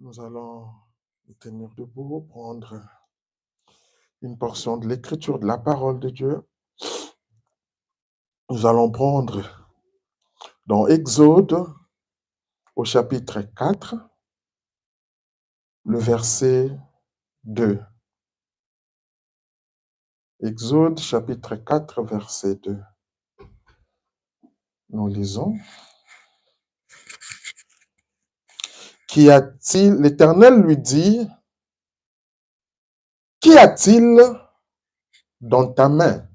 Nous allons nous tenir debout, prendre une portion de l'écriture de la parole de Dieu. Nous allons prendre dans Exode au chapitre 4, le verset 2. Exode chapitre 4, verset 2. Nous lisons. Qu'y a-t-il? L'Éternel lui dit, qu'y a-t-il dans ta main?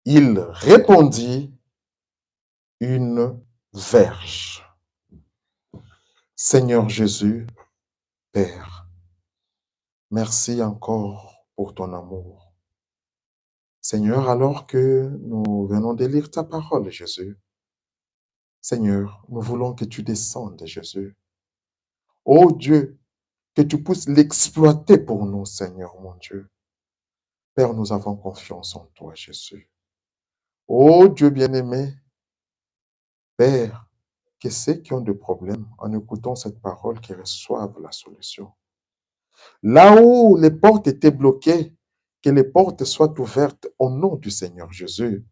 Il répondit, une verge. Seigneur Jésus, Père, merci encore pour ton amour. Seigneur, alors que nous venons de lire ta parole, Jésus, Seigneur, nous voulons que tu descendes, Jésus. Oh Dieu, que tu puisses l'exploiter pour nous, Seigneur, mon Dieu. Père, nous avons confiance en toi, Jésus. Oh Dieu bien-aimé, Père, que ceux qui ont des problèmes, en écoutant cette parole, qui reçoivent la solution. Là où les portes étaient bloquées, que les portes soient ouvertes au nom du Seigneur Jésus.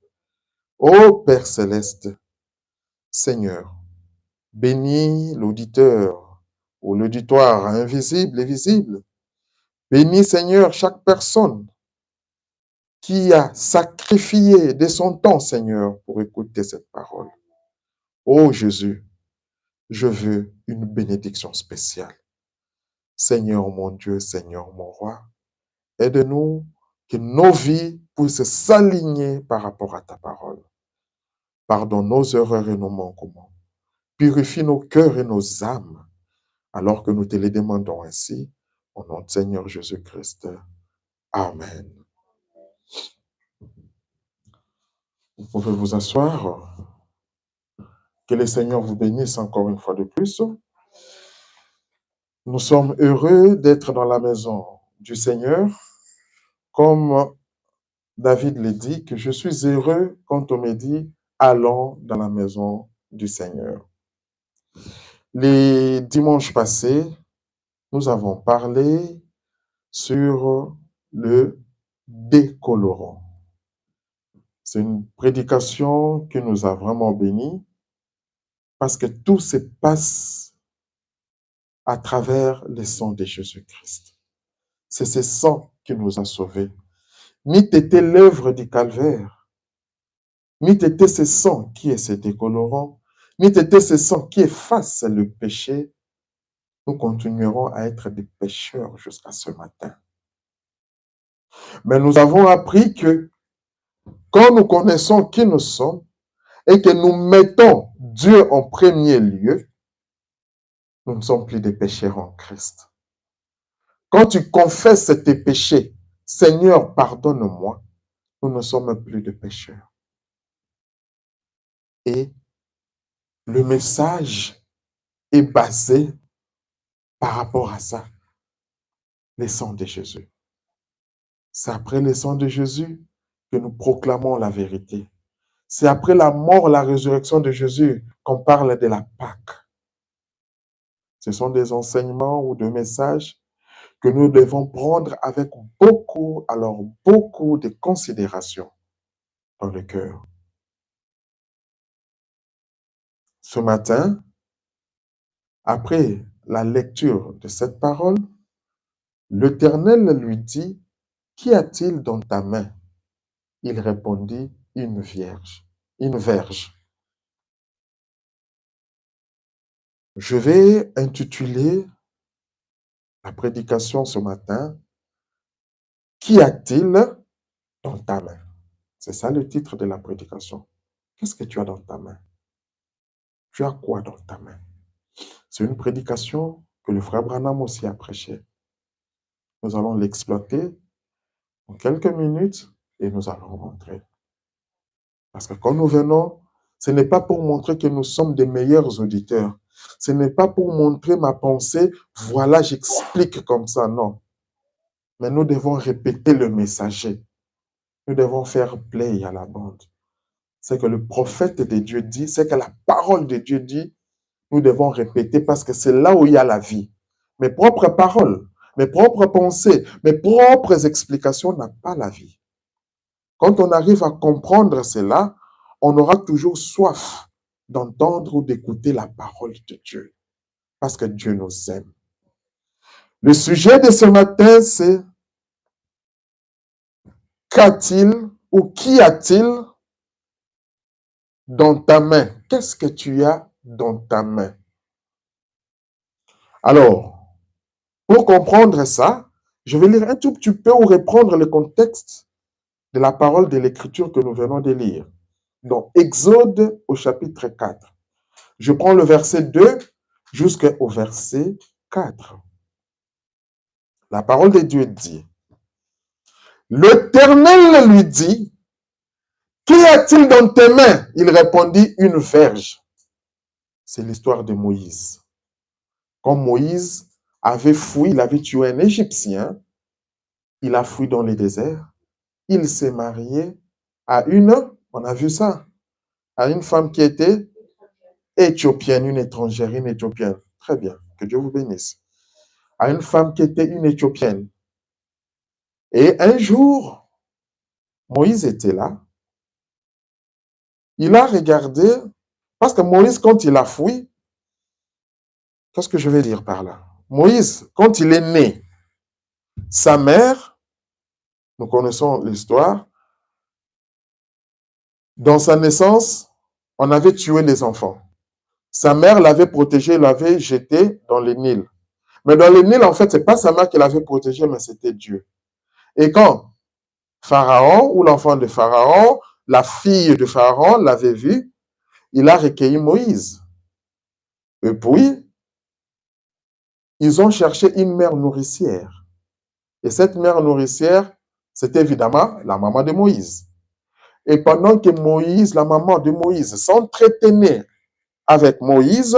Ô Père céleste, Seigneur, bénis l'auditeur ou l'auditoire invisible et visible. Bénis, Seigneur, chaque personne qui a sacrifié de son temps, Seigneur, pour écouter cette parole. Ô Jésus, je veux une bénédiction spéciale. Seigneur mon Dieu, Seigneur mon roi, aide-nous que nos vies puissent s'aligner par rapport à ta parole. Pardonne nos erreurs et nos manquements. Purifie nos cœurs et nos âmes, alors que nous te les demandons ainsi, au nom de Seigneur Jésus-Christ. Amen. Vous pouvez vous asseoir. Que le Seigneur vous bénisse encore une fois de plus. Nous sommes heureux d'être dans la maison du Seigneur. Comme David le dit, que je suis heureux quand on me dit « allons dans la maison du Seigneur ». Les dimanches passés, nous avons parlé sur le décolorant. C'est une prédication qui nous a vraiment bénis parce que tout se passe à travers le sang de Jésus-Christ. C'est ce sang qui nous a sauvés. Ni t'était l'œuvre du calvaire, ni t'était ce sang qui est ce décolorant, ni t'était ce sang qui efface le péché. Nous continuerons à être des pécheurs jusqu'à ce matin. Mais nous avons appris que quand nous connaissons qui nous sommes et que nous mettons Dieu en premier lieu, nous ne sommes plus des pécheurs en Christ. Quand tu confesses tes péchés, Seigneur, pardonne-moi, nous ne sommes plus de pécheurs. Et le message est basé par rapport à ça, le sang de Jésus. C'est après le sang de Jésus que nous proclamons la vérité. C'est après la mort, la résurrection de Jésus qu'on parle de la Pâque. Ce sont des enseignements ou des messages que nous devons prendre avec beaucoup, alors beaucoup de considération dans le cœur. Ce matin, après la lecture de cette parole, l'Éternel lui dit, « Qu'y a-t-il dans ta main ?» Il répondit, « Une vierge, une verge. » Je vais intituler la prédication ce matin, « Qu'y a-t-il dans ta main ?» C'est ça le titre de la prédication. Qu'est-ce que tu as dans ta main? Tu as quoi dans ta main? C'est une prédication que le frère Branham aussi a prêché. Nous allons l'exploiter en quelques minutes et nous allons rentrer. Parce que quand nous venons, ce n'est pas pour montrer que nous sommes des meilleurs auditeurs. Ce n'est pas pour montrer ma pensée, voilà, j'explique comme ça, non. Mais nous devons répéter le messager. Nous devons faire play à la bande. C'est que le prophète de Dieu dit, c'est que la parole de Dieu dit, nous devons répéter parce que c'est là où il y a la vie. Mes propres paroles, mes propres pensées, mes propres explications n'ont pas la vie. Quand on arrive à comprendre cela, on aura toujours soif d'entendre ou d'écouter la parole de Dieu. Parce que Dieu nous aime. Le sujet de ce matin, c'est qu'a-t-il ou qu'y a-t-il dans ta main? Qu'est-ce que tu as dans ta main? Alors, pour comprendre ça, je vais lire un tout petit peu ou reprendre le contexte de la parole de l'Écriture que nous venons de lire. Donc, Exode au chapitre 4. Je prends le verset 2 jusqu'au verset 4. La parole de Dieu dit, l'Éternel lui dit, qu'y a-t-il dans tes mains? Il répondit, une verge. C'est l'histoire de Moïse. Quand Moïse avait fui, il avait tué un Égyptien, il a fui dans le désert, il s'est marié à une, on a vu ça, à une femme qui était éthiopienne, une étrangère, une éthiopienne. Très bien, que Dieu vous bénisse. À une femme qui était une éthiopienne. Et un jour, Moïse était là. Il a regardé, parce que Moïse, quand il a fui, qu'est-ce que je vais dire par là? Moïse, quand il est né, sa mère, nous connaissons l'histoire, dans sa naissance, on avait tué les enfants. Sa mère l'avait protégé, l'avait jeté dans le Nil. Mais dans le Nil, en fait, ce n'est pas sa mère qui l'avait protégé, mais c'était Dieu. Et quand Pharaon, ou l'enfant de Pharaon, la fille de Pharaon l'avait vu, il a recueilli Moïse. Et puis, ils ont cherché une mère nourricière. Et cette mère nourricière, c'était évidemment la maman de Moïse. Et pendant que Moïse, la maman de Moïse, s'entretenait avec Moïse,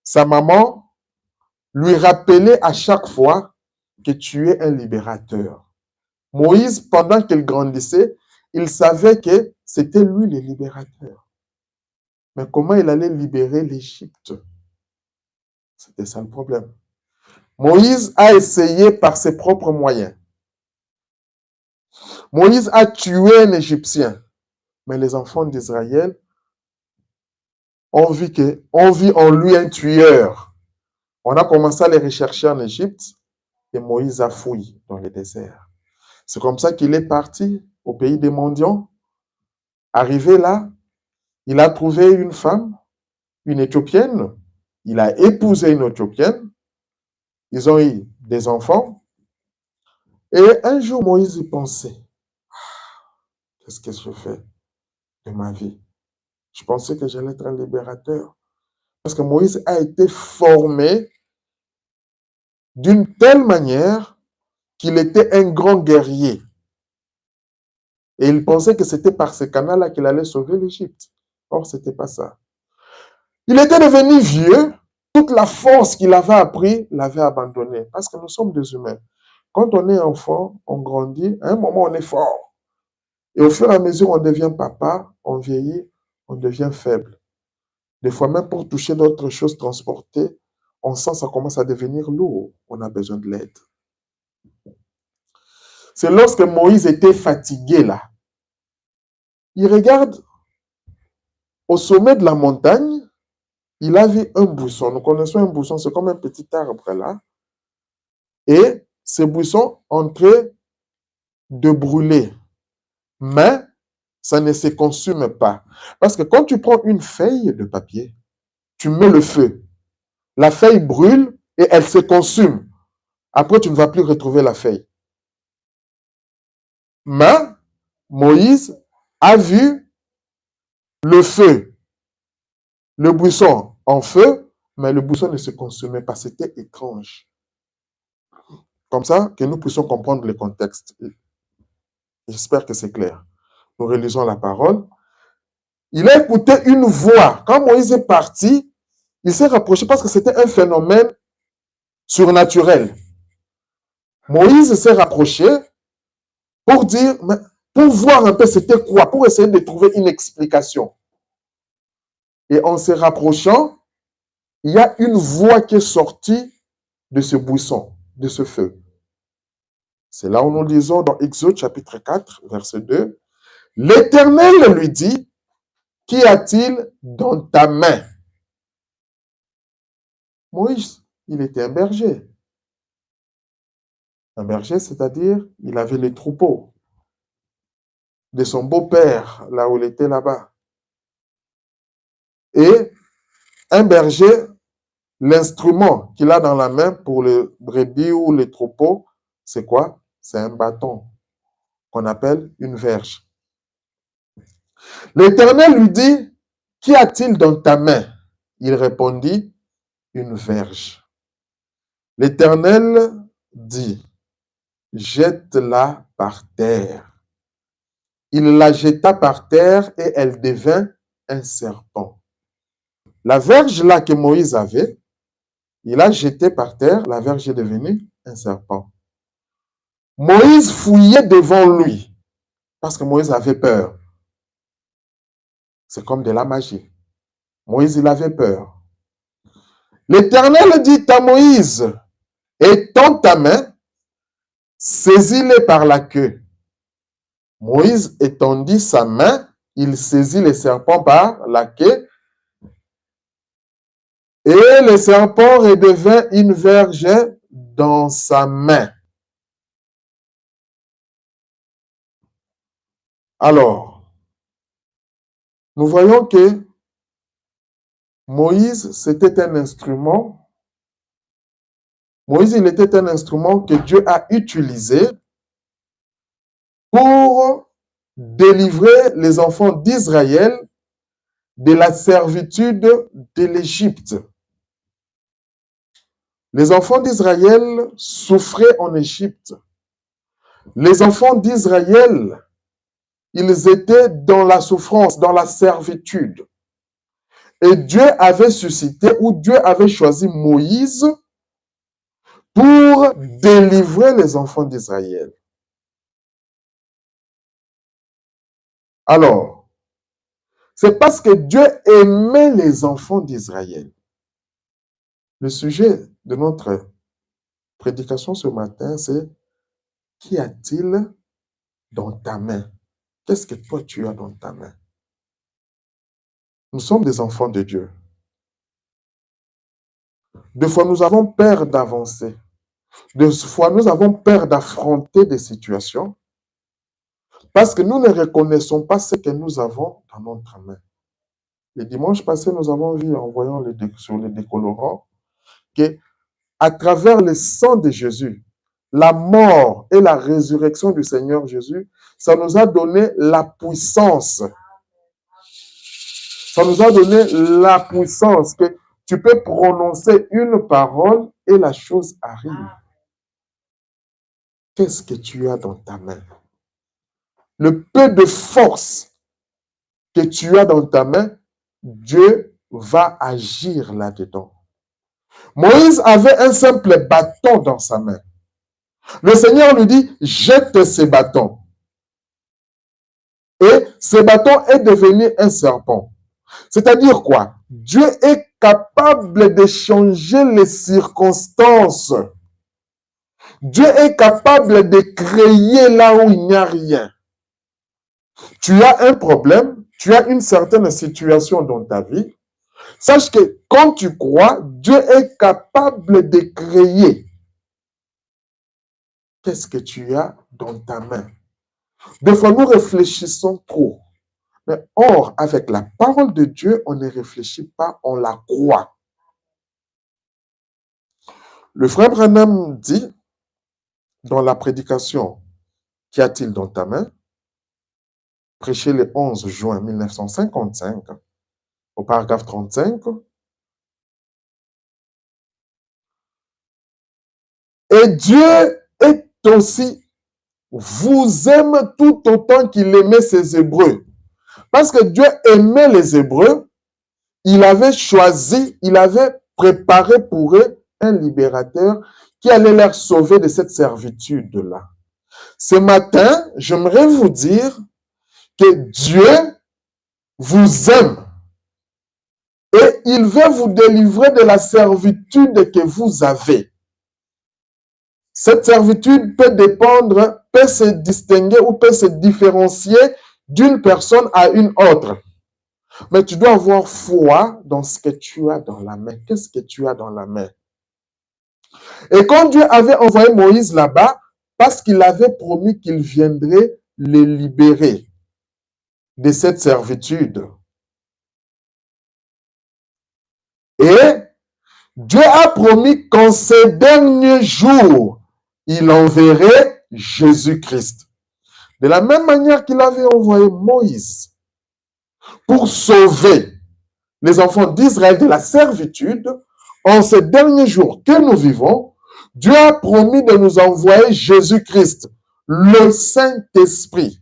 sa maman lui rappelait à chaque fois que tu es un libérateur. Moïse, pendant qu'il grandissait, il savait que c'était lui le libérateur. Mais comment il allait libérer l'Égypte? C'était ça le problème. Moïse a essayé par ses propres moyens. Moïse a tué un Égyptien. Mais les enfants d'Israël ont vu en lui un tueur. On a commencé à les rechercher en Égypte et Moïse a fui dans le désert. C'est comme ça qu'il est parti au pays des mendiants. Arrivé là, il a trouvé une femme, une Éthiopienne. Il a épousé une Éthiopienne. Ils ont eu des enfants. Et un jour, Moïse y pensait, qu'est-ce que je fais de ma vie? Je pensais que j'allais être un libérateur. Parce que Moïse a été formé d'une telle manière qu'il était un grand guerrier. Et il pensait que c'était par ce canal-là qu'il allait sauver l'Égypte. Or, ce n'était pas ça. Il était devenu vieux. Toute la force qu'il avait appris l'avait abandonné. Parce que nous sommes des humains. Quand on est enfant, on grandit. À un moment, on est fort. Et au fur et à mesure, on devient papa, on vieillit, on devient faible. Des fois, même pour toucher d'autres choses transportées, on sent que ça commence à devenir lourd. On a besoin de l'aide. C'est lorsque Moïse était fatigué là. Il regarde au sommet de la montagne, il a vu un buisson. Nous connaissons un buisson, c'est comme un petit arbre là. Et ce buisson en train de brûler. Mais ça ne se consume pas. Parce que quand tu prends une feuille de papier, tu mets le feu. La feuille brûle et elle se consume. Après, tu ne vas plus retrouver la feuille. Mais Moïse a vu le feu, le buisson en feu, mais le buisson ne se consumait pas. C'était étrange. Comme ça, que nous puissions comprendre le contexte. J'espère que c'est clair. Nous relisons la parole. Il a écouté une voix. Quand Moïse est parti, il s'est rapproché parce que c'était un phénomène surnaturel. Moïse s'est rapproché pour dire, pour voir un peu c'était quoi, pour essayer de trouver une explication. Et en se rapprochant, il y a une voix qui est sortie de ce buisson, de ce feu. C'est là où nous lisons dans Exode chapitre 4, verset 2. L'Éternel lui dit, qu'y a-t-il dans ta main? Moïse, il était un berger. Un berger, c'est-à-dire, il avait les troupeaux de son beau-père, là où il était là-bas. Et un berger, l'instrument qu'il a dans la main pour le brebis ou les troupeaux, c'est quoi? C'est un bâton qu'on appelle une verge. L'Éternel lui dit, qu'y a-t-il dans ta main? Il répondit, une verge. L'Éternel dit, jette-la par terre. Il la jeta par terre et elle devint un serpent. La verge là que Moïse avait, il a jeté par terre, la verge est devenue un serpent. Moïse fouillait devant lui parce que Moïse avait peur. C'est comme de la magie. Moïse, il avait peur. L'Éternel dit à Moïse, étends ta main, saisis-les par la queue. Moïse étendit sa main, il saisit le serpent par la queue, et le serpent redevint une verge dans sa main. Alors, nous voyons que Moïse, c'était un instrument. Moïse, il était un instrument que Dieu a utilisé pour délivrer les enfants d'Israël de la servitude de l'Égypte. Les enfants d'Israël souffraient en Égypte. Les enfants d'Israël, ils étaient dans la souffrance, dans la servitude. Et Dieu avait suscité, ou Dieu avait choisi Moïse pour délivrer les enfants d'Israël. Alors, c'est parce que Dieu aimait les enfants d'Israël. Le sujet de notre prédication ce matin, c'est qu'y a-t-il dans ta main? Qu'est-ce que toi tu as dans ta main? Nous sommes des enfants de Dieu. Des fois, nous avons peur d'avancer. Des fois, nous avons peur d'affronter des situations parce que nous ne reconnaissons pas ce que nous avons dans notre main. Le dimanche passé, nous avons vu en voyant sur les décolorants que à travers le sang de Jésus, la mort et la résurrection du Seigneur Jésus, ça nous a donné la puissance. Ça nous a donné la puissance que tu peux prononcer une parole et la chose arrive. Qu'est-ce que tu as dans ta main? Le peu de force que tu as dans ta main, Dieu va agir là-dedans. Moïse avait un simple bâton dans sa main. Le Seigneur lui dit, jette ce bâton. Et ce bâton est devenu un serpent. C'est-à-dire quoi? Dieu est capable de changer les circonstances. Dieu est capable de créer là où il n'y a rien. Tu as un problème, tu as une certaine situation dans ta vie. Sache que quand tu crois, Dieu est capable de créer. Qu'est-ce que tu as dans ta main? Des fois, nous réfléchissons trop. Mais or, avec la parole de Dieu, on ne réfléchit pas, on la croit. Le frère Branham dit, dans la prédication, qu'y a-t-il dans ta main? Prêché le 11 juin 1955, au paragraphe 35. Et Dieu est aussi, vous aime tout autant qu'il aimait ses Hébreux. Parce que Dieu aimait les Hébreux, il avait choisi, il avait préparé pour eux un libérateur qui allait leur sauver de cette servitude-là. Ce matin, j'aimerais vous dire que Dieu vous aime. Et il veut vous délivrer de la servitude que vous avez. Cette servitude peut dépendre, peut se distinguer ou peut se différencier d'une personne à une autre. Mais tu dois avoir foi dans ce que tu as dans la main. Qu'est-ce que tu as dans la main? Et quand Dieu avait envoyé Moïse là-bas, parce qu'il avait promis qu'il viendrait les libérer de cette servitude. Et Dieu a promis qu'en ces derniers jours, il enverrait Jésus-Christ. De la même manière qu'il avait envoyé Moïse pour sauver les enfants d'Israël de la servitude, en ces derniers jours que nous vivons, Dieu a promis de nous envoyer Jésus-Christ, le Saint-Esprit,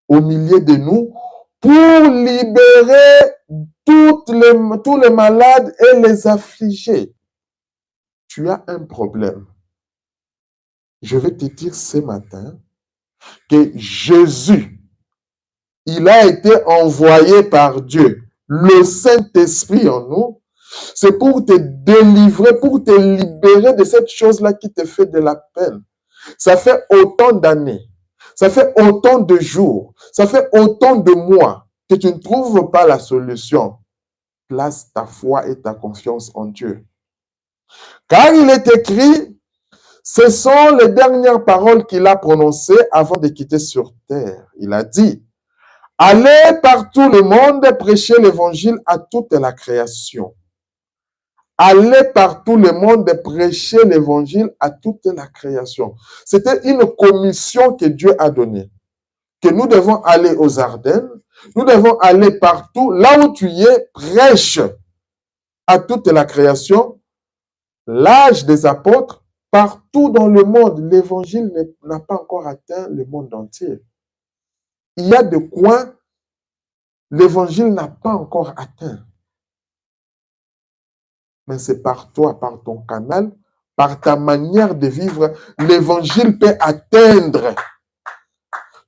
au milieu de nous, pour libérer tous les malades et les affligés. Tu as un problème. Je vais te dire ce matin que Jésus, il a été envoyé par Dieu, le Saint-Esprit en nous, c'est pour te délivrer, pour te libérer de cette chose-là qui te fait de la peine. Ça fait autant d'années, ça fait autant de jours, ça fait autant de mois que tu ne trouves pas la solution. Place ta foi et ta confiance en Dieu. Car il est écrit, ce sont les dernières paroles qu'il a prononcées avant de quitter sur terre. Il a dit, allez par tout le monde prêcher l'évangile à toute la création. Allez par tout le monde prêcher l'évangile à toute la création. C'était une commission que Dieu a donnée. Que nous devons aller aux Ardennes, nous devons aller partout, là où tu es, prêche à toute la création. L'âge des apôtres, partout dans le monde, l'évangile n'a pas encore atteint le monde entier. Il y a des coins, l'évangile n'a pas encore atteint. Mais c'est par toi, par ton canal, par ta manière de vivre, l'évangile peut atteindre.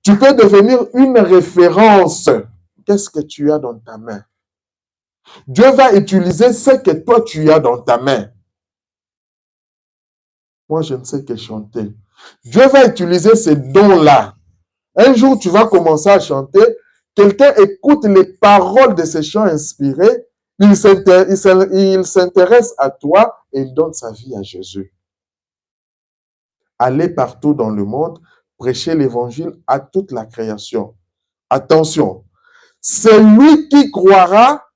Tu peux devenir une référence. Qu'est-ce que tu as dans ta main? Dieu va utiliser ce que toi tu as dans ta main. Moi, je ne sais que chanter. Dieu va utiliser ces dons-là. Un jour, tu vas commencer à chanter. Quelqu'un écoute les paroles de ces chants inspirés. Il s'intéresse à toi et il donne sa vie à Jésus. Allez partout dans le monde, prêcher l'évangile à toute la création. Attention, celui qui croira,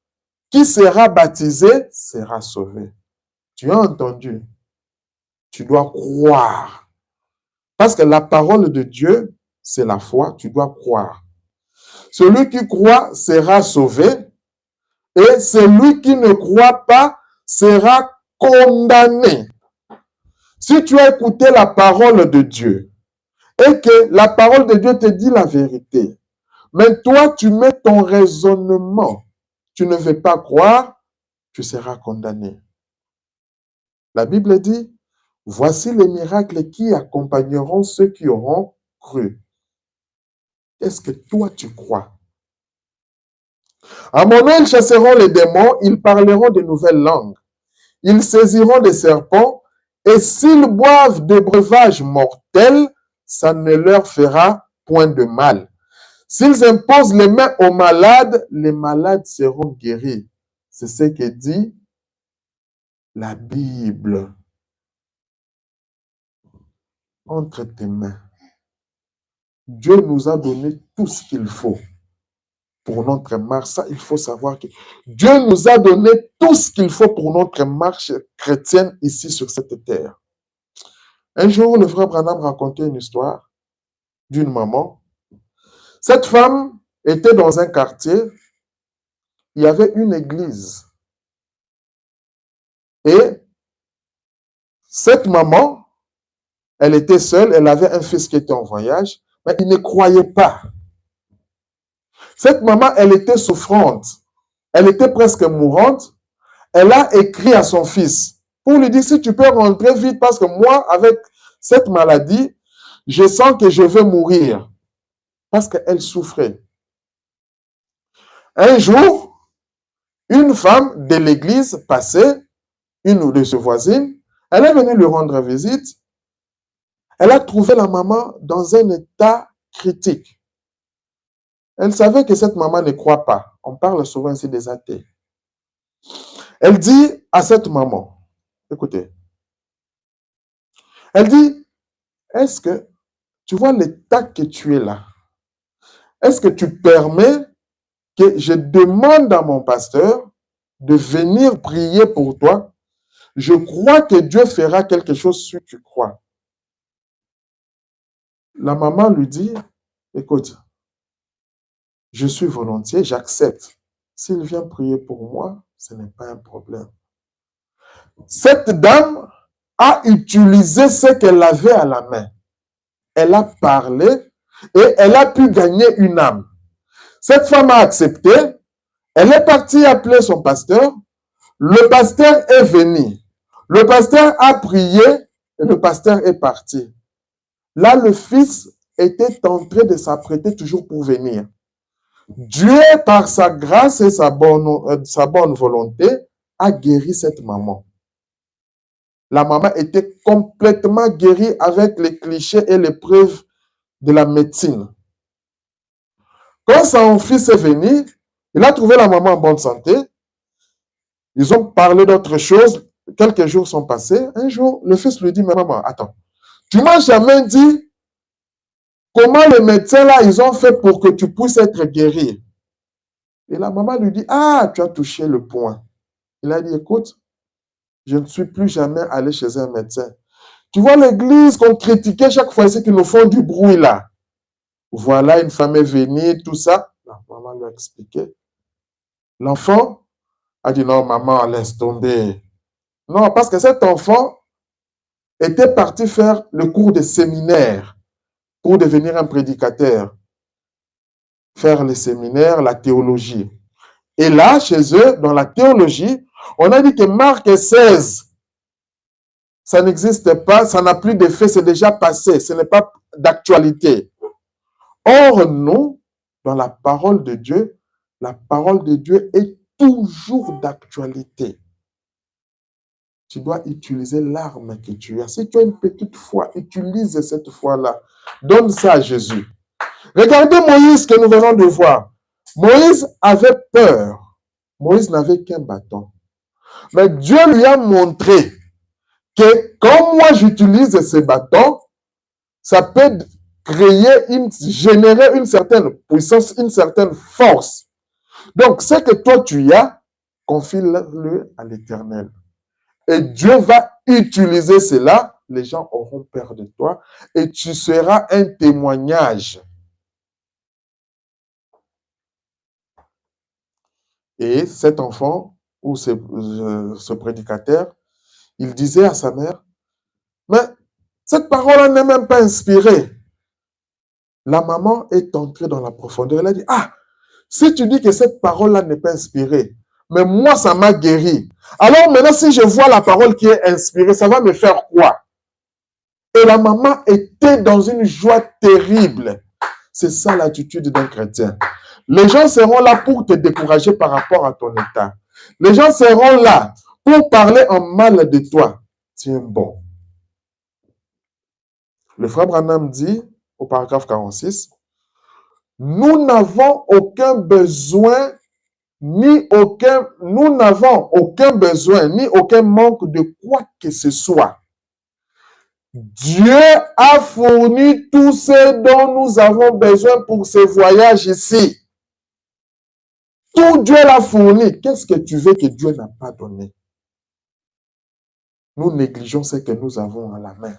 qui sera baptisé, sera sauvé. Tu as entendu? Tu dois croire. Parce que la parole de Dieu, c'est la foi, tu dois croire. Celui qui croit sera sauvé et celui qui ne croit pas sera condamné. Si tu as écouté la parole de Dieu et que la parole de Dieu te dit la vérité, mais toi tu mets ton raisonnement, tu ne veux pas croire, tu seras condamné. La Bible dit, voici les miracles qui accompagneront ceux qui auront cru. Est-ce que toi tu crois? À mon nom, ils chasseront les démons, ils parleront de nouvelles langues. Ils saisiront des serpents, et s'ils boivent des breuvages mortels, ça ne leur fera point de mal. S'ils imposent les mains aux malades, les malades seront guéris. C'est ce que dit la Bible. Entre tes mains. Dieu nous a donné tout ce qu'il faut pour notre marche. Ça, il faut savoir que Dieu nous a donné tout ce qu'il faut pour notre marche chrétienne ici sur cette terre. Un jour, le frère Branham racontait une histoire d'une maman. Cette femme était dans un quartier, il y avait une église. Et cette maman, elle était seule, elle avait un fils qui était en voyage, mais il ne croyait pas. Cette maman, elle était souffrante. Elle était presque mourante. Elle a écrit à son fils pour lui dire, si tu peux rentrer vite, parce que moi, avec cette maladie, je sens que je vais mourir. Parce qu'elle souffrait. Un jour, une femme de l'église passait, une de ses voisines, elle est venue lui rendre visite. Elle a trouvé la maman dans un état critique. Elle savait que cette maman ne croit pas. On parle souvent ici des athées. Elle dit à cette maman, écoutez, elle dit, est-ce que tu vois l'état que tu es là? Est-ce que tu permets que je demande à mon pasteur de venir prier pour toi? Je crois que Dieu fera quelque chose si tu crois. La maman lui dit, écoute, je suis volontiers, j'accepte. S'il vient prier pour moi, ce n'est pas un problème. Cette dame a utilisé ce qu'elle avait à la main. Elle a parlé et elle a pu gagner une âme. Cette femme a accepté. Elle est partie appeler son pasteur. Le pasteur est venu. Le pasteur a prié et le pasteur est parti. Là, le fils était en train de s'apprêter toujours pour venir. Dieu, par sa grâce et sa bonne volonté, a guéri cette maman. La maman était complètement guérie avec les clichés et les preuves de la médecine. Quand son fils est venu, il a trouvé la maman en bonne santé. Ils ont parlé d'autre chose. Quelques jours sont passés. Un jour, le fils lui dit, mais maman, attends, tu m'as jamais dit comment les médecins là, ils ont fait pour que tu puisses être guéri. Et la maman lui dit, ah, tu as touché le point. Il a dit, écoute, je ne suis plus jamais allé chez un médecin. Tu vois l'église qu'on critiquait chaque fois, c'est qu'ils nous font du bruit là. Voilà, une femme est venue, tout ça. La maman lui a expliqué. L'enfant a dit, non, maman, laisse tomber. Non, parce que cet enfant était parti faire le cours de séminaire pour devenir un prédicateur. Faire le séminaire, la théologie. Et là, chez eux, dans la théologie, on a dit que Marc 16, ça n'existe pas, ça n'a plus d'effet, c'est déjà passé, ce n'est pas d'actualité. Or, nous, dans la parole de Dieu est toujours d'actualité. Tu dois utiliser l'arme que tu as. Si tu as une petite foi, utilise cette foi-là. Donne ça à Jésus. Regardez Moïse que nous venons de voir. Moïse avait peur. Moïse n'avait qu'un bâton. Mais Dieu lui a montré que quand moi j'utilise ce bâton, ça peut générer une certaine puissance, une certaine force. Donc, ce que toi tu as, confie-le à l'Éternel. Et Dieu va utiliser cela, les gens auront peur de toi et tu seras un témoignage. Et cet enfant, ou ce prédicateur, il disait à sa mère, mais cette parole n'est même pas inspirée. La maman est entrée dans la profondeur. Elle a dit, ah, si tu dis que cette parole-là n'est pas inspirée, mais moi, ça m'a guéri. Alors maintenant, si je vois la parole qui est inspirée, ça va me faire quoi? Et la maman était dans une joie terrible. C'est ça l'attitude d'un chrétien. Les gens seront là pour te décourager par rapport à ton état. Les gens seront là pour parler en mal de toi. Tiens bon. Le frère Branham dit, au paragraphe 46, nous n'avons aucun besoin ni aucun manque de quoi que ce soit. Dieu a fourni tout ce dont nous avons besoin pour ce voyage ici. Tout Dieu l'a fourni. Qu'est-ce que tu veux que Dieu n'a pas donné? Nous négligeons ce que nous avons à la main.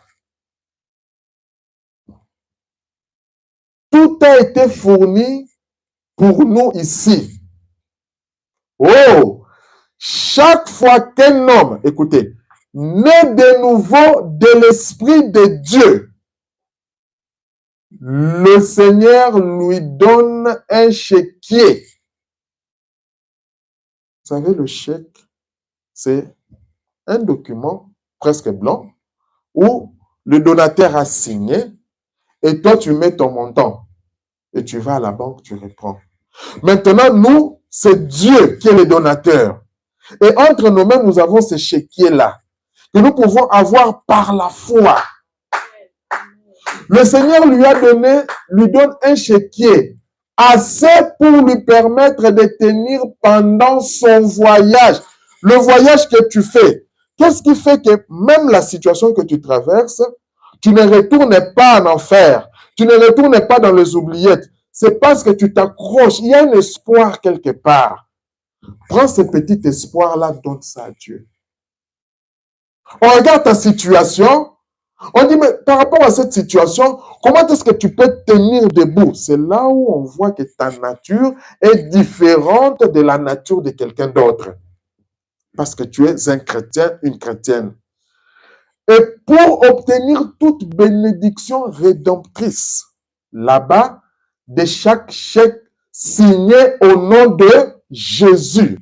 Tout a été fourni pour nous ici. Oh! Chaque fois qu'un homme, écoutez, naît de nouveau de l'Esprit de Dieu, le Seigneur lui donne un chéquier. Vous savez, le chèque, c'est un document presque blanc où le donateur a signé et toi, tu mets ton montant et tu vas à la banque, tu reprends. Maintenant, nous, c'est Dieu qui est le donateur. Et entre nous-mêmes, nous avons ce chéquier-là, que nous pouvons avoir par la foi. Le Seigneur lui donne un chéquier, assez pour lui permettre de tenir pendant son voyage. Le voyage que tu fais, qu'est-ce qui fait que même la situation que tu traverses, tu ne retournes pas en enfer, tu ne retournes pas dans les oubliettes. C'est parce que tu t'accroches, il y a un espoir quelque part. Prends ce petit espoir-là, donne ça à Dieu. On regarde ta situation, on dit, mais par rapport à cette situation, comment est-ce que tu peux tenir debout? C'est là où on voit que ta nature est différente de la nature de quelqu'un d'autre. Parce que tu es un chrétien, une chrétienne. Et pour obtenir toute bénédiction rédemptrice, là-bas, de chaque chèque signé au nom de Jésus.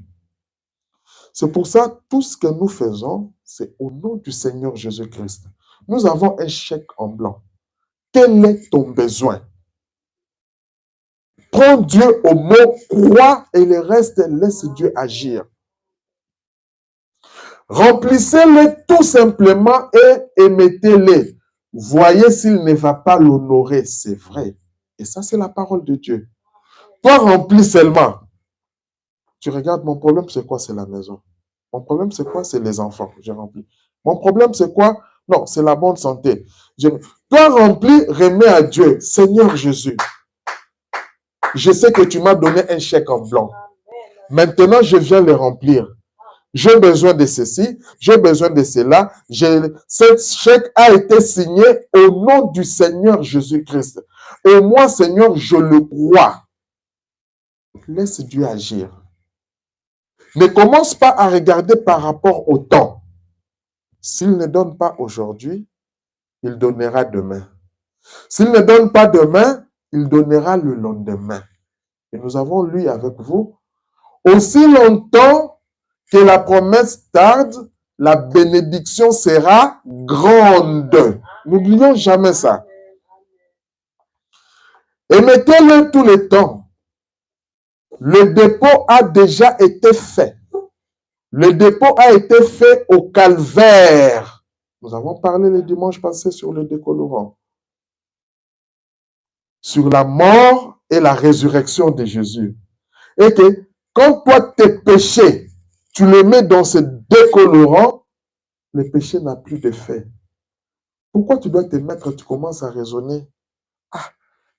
C'est pour ça, tout ce que nous faisons, c'est au nom du Seigneur Jésus-Christ. Nous avons un chèque en blanc. Quel est ton besoin? Prends Dieu au mot, crois et le reste, laisse Dieu agir. Remplissez-les tout simplement et émettez-les. Voyez s'il ne va pas l'honorer. C'est vrai. Et ça, c'est la parole de Dieu. Toi, remplis seulement. Tu regardes, mon problème, c'est quoi? C'est la maison. Mon problème, c'est quoi? C'est les enfants. J'ai rempli. Mon problème, c'est quoi? Non, c'est la bonne santé. Toi, remplis, remets à Dieu. Seigneur Jésus, je sais que tu m'as donné un chèque en blanc. Maintenant, je viens le remplir. J'ai besoin de ceci, j'ai besoin de cela. Ce chèque a été signé au nom du Seigneur Jésus-Christ. Et moi, Seigneur, je le crois. Laisse Dieu agir. Ne commence pas à regarder par rapport au temps. S'il ne donne pas aujourd'hui, il donnera demain. S'il ne donne pas demain, il donnera le lendemain. Et nous avons lu avec vous, aussi longtemps que la promesse tarde, la bénédiction sera grande. N'oublions jamais ça. Et mettez-le tout le temps. Le dépôt a déjà été fait. Le dépôt a été fait au calvaire. Nous avons parlé le dimanche passé sur le décolorant. Sur la mort et la résurrection de Jésus. Et que quand toi, tes péchés, tu les mets dans ce décolorant, le péché n'a plus d'effet. Pourquoi tu dois te mettre, tu commences à raisonner? Ah,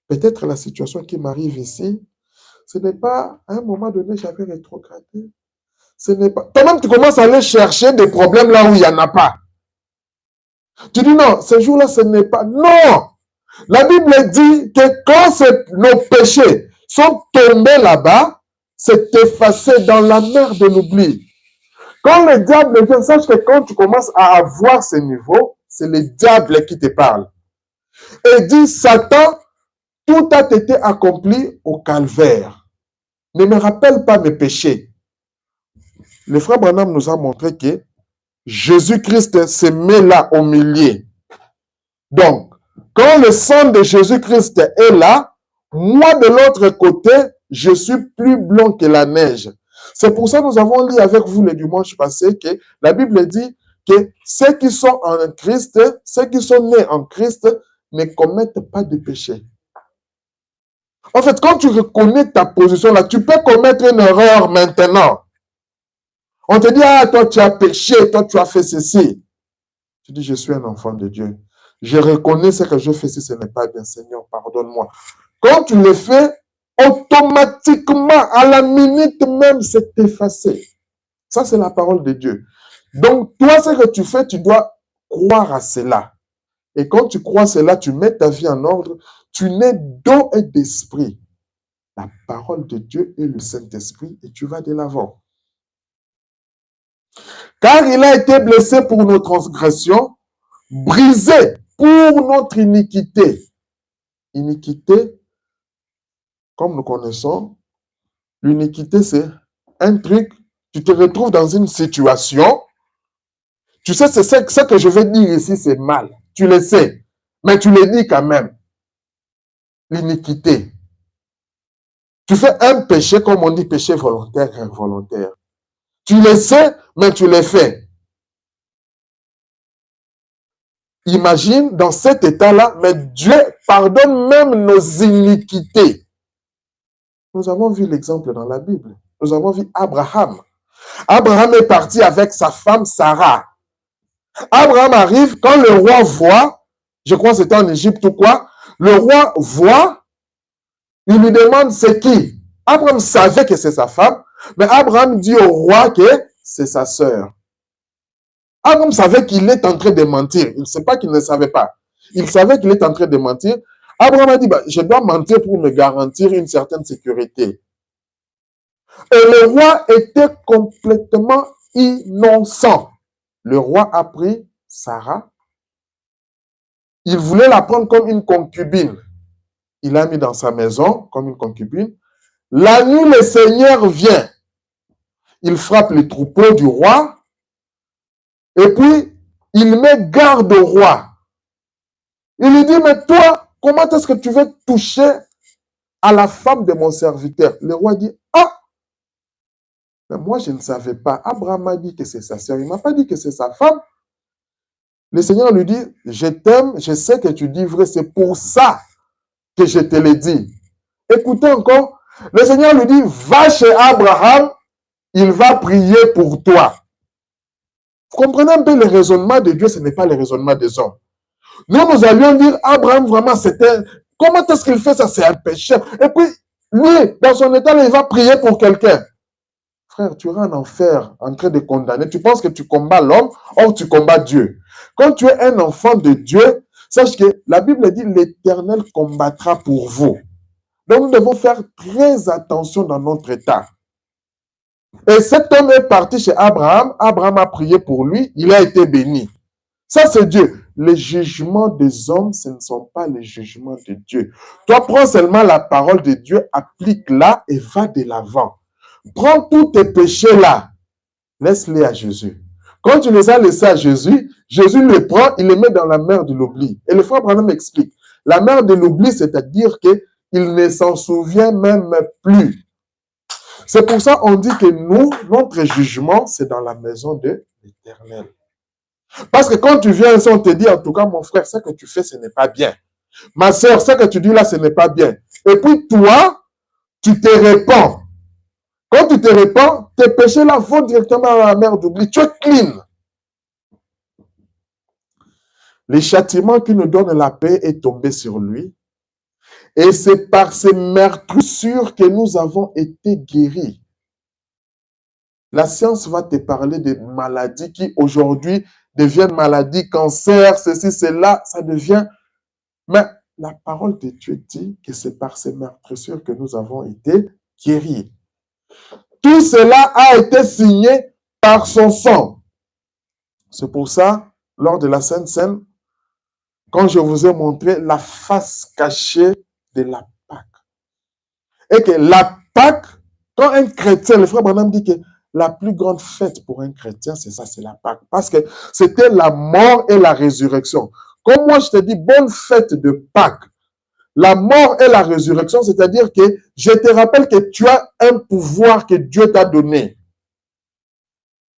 peut-être la situation qui m'arrive ici, ce n'est pas, à un moment donné, j'avais rétrogradé. Ce n'est pas... Toi-même, tu commences à aller chercher des problèmes là où il n'y en a pas. Tu dis non, ce jour-là, ce n'est pas... Non! La Bible dit que quand nos péchés sont tombés là-bas, c'est effacé dans la mer de l'oubli. Quand le diable vient, sache que quand tu commences à avoir ce niveau, c'est le diable qui te parle. Et dit, Satan, tout a été accompli au calvaire. Ne me rappelle pas mes péchés. Le frère Branham nous a montré que Jésus-Christ se met là au milieu. Donc, quand le sang de Jésus-Christ est là, moi de l'autre côté, je suis plus blanc que la neige. C'est pour ça que nous avons lu avec vous le dimanche passé que la Bible dit que ceux qui sont en Christ, ceux qui sont nés en Christ, ne commettent pas de péché. En fait, quand tu reconnais ta position là, tu peux commettre une erreur maintenant. On te dit, ah, toi tu as péché, toi tu as fait ceci. Tu dis, je suis un enfant de Dieu. Je reconnais ce que je fais, si ce n'est pas bien, Seigneur, pardonne-moi. Quand tu le fais, automatiquement, à la minute même, c'est effacé. Ça, c'est la parole de Dieu. Donc, toi, ce que tu fais, tu dois croire à cela. Et quand tu crois cela, tu mets ta vie en ordre, tu nais d'eau et d'esprit. La parole de Dieu est le Saint-Esprit et tu vas de l'avant. Car il a été blessé pour nos transgressions, brisé pour notre iniquité. Iniquité, comme nous connaissons, l'iniquité, c'est un truc, tu te retrouves dans une situation, tu sais, c'est ce que je vais dire ici, c'est mal. Tu le sais, mais tu le dis quand même. L'iniquité. Tu fais un péché, comme on dit, péché volontaire et involontaire. Tu le sais, mais tu le fais. Imagine dans cet état-là, mais Dieu pardonne même nos iniquités. Nous avons vu l'exemple dans la Bible. Nous avons vu Abraham. Abraham est parti avec sa femme Sarah. Abraham arrive, quand le roi voit, je crois que c'était en Égypte ou quoi, le roi voit, il lui demande c'est qui. Abraham savait que c'est sa femme, mais Abraham dit au roi que c'est sa sœur. Abraham savait qu'il est en train de mentir. Il ne sait pas qu'il ne savait pas. Il savait qu'il est en train de mentir. Abraham a dit, je dois mentir pour me garantir une certaine sécurité. Et le roi était complètement innocent. Le roi a pris Sarah. Il voulait la prendre comme une concubine. Il l'a mis dans sa maison comme une concubine. La nuit, le Seigneur vient. Il frappe les troupeaux du roi. Et puis, il met garde au roi. Il lui dit, mais toi, comment est-ce que tu veux toucher à la femme de mon serviteur? Le roi dit, ah, mais moi je ne savais pas. Abraham m'a dit que c'est sa sœur. Il ne m'a pas dit que c'est sa femme. Le Seigneur lui dit, je t'aime, je sais que tu dis vrai, c'est pour ça que je te l'ai dit. Écoutez encore, le Seigneur lui dit, va chez Abraham, il va prier pour toi. Vous comprenez un peu le raisonnement de Dieu, ce n'est pas le raisonnement des hommes. Nous allions dire, Abraham, vraiment, c'était... Comment est-ce qu'il fait ça? C'est un péché. Et puis, lui, dans son état, il va prier pour quelqu'un. Frère, tu iras en enfer en train de condamner. Tu penses que tu combats l'homme, or tu combats Dieu. Quand tu es un enfant de Dieu, sache que la Bible dit, l'Éternel combattra pour vous. Donc, nous devons faire très attention dans notre état. Et cet homme est parti chez Abraham. Abraham a prié pour lui. Il a été béni. Ça, c'est Dieu. Les jugements des hommes, ce ne sont pas les jugements de Dieu. Toi, prends seulement la parole de Dieu, applique-la et va de l'avant. Prends tous tes péchés là. Laisse-les à Jésus. Quand tu les as laissés à Jésus, Jésus les prend, il les met dans la mer de l'oubli. Et le frère Branham explique. La mer de l'oubli, c'est-à-dire qu'il ne s'en souvient même plus. C'est pour ça qu'on dit que nous, notre jugement, c'est dans la maison de l'Éternel. Parce que quand tu viens ici, on te dit, en tout cas, mon frère, ce que tu fais, ce n'est pas bien. Ma soeur, ce que tu dis là, ce n'est pas bien. Et puis toi, tu te répands. Quand tu te répands, tes péchés là vont directement à la mer d'oubli. Tu es clean. Le châtiment qui nous donne la paix est tombé sur lui. Et c'est par ces meurtrissures que nous avons été guéris. La science va te parler des maladies qui aujourd'hui deviennent maladies, cancer, ceci, cela, ça devient... Mais la parole de Dieu dit que c'est par ces meurtrissures que nous avons été guéris. Tout cela a été signé par son sang. C'est pour ça, lors de la Sainte Seine, quand je vous ai montré la face cachée de la Pâque. Et que la Pâque, quand un chrétien, le frère Branham dit que la plus grande fête pour un chrétien, c'est ça, c'est la Pâque. Parce que c'était la mort et la résurrection. Comme moi, je te dis, bonne fête de Pâques. La mort et la résurrection, c'est-à-dire que je te rappelle que tu as un pouvoir que Dieu t'a donné.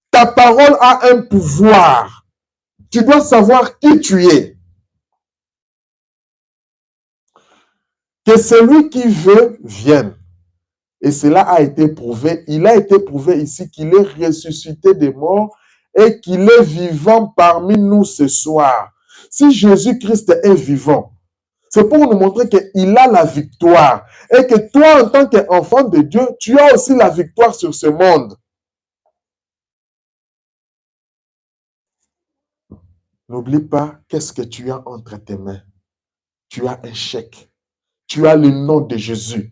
Ta parole a un pouvoir. Tu dois savoir qui tu es. Que celui qui veut vienne. Et cela a été prouvé. Il a été prouvé ici qu'il est ressuscité des morts et qu'il est vivant parmi nous ce soir. Si Jésus-Christ est vivant, c'est pour nous montrer qu'il a la victoire. Et que toi, en tant qu'enfant de Dieu, tu as aussi la victoire sur ce monde. N'oublie pas, qu'est-ce que tu as entre tes mains? Tu as un chèque. Tu as le nom de Jésus.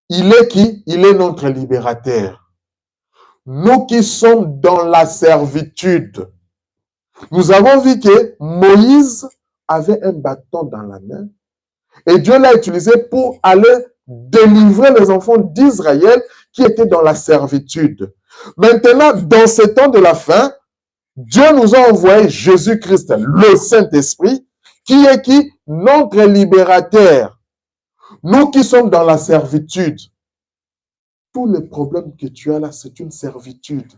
Il est qui? Il est notre libérateur. Nous qui sommes dans la servitude. Nous avons vu que Moïse avait un bâton dans la main et Dieu l'a utilisé pour aller délivrer les enfants d'Israël qui étaient dans la servitude. Maintenant, dans ce temps de la fin, Dieu nous a envoyé Jésus-Christ, le Saint-Esprit, qui est qui? Notre libérateur. Nous qui sommes dans la servitude, tous les problèmes que tu as là, c'est une servitude.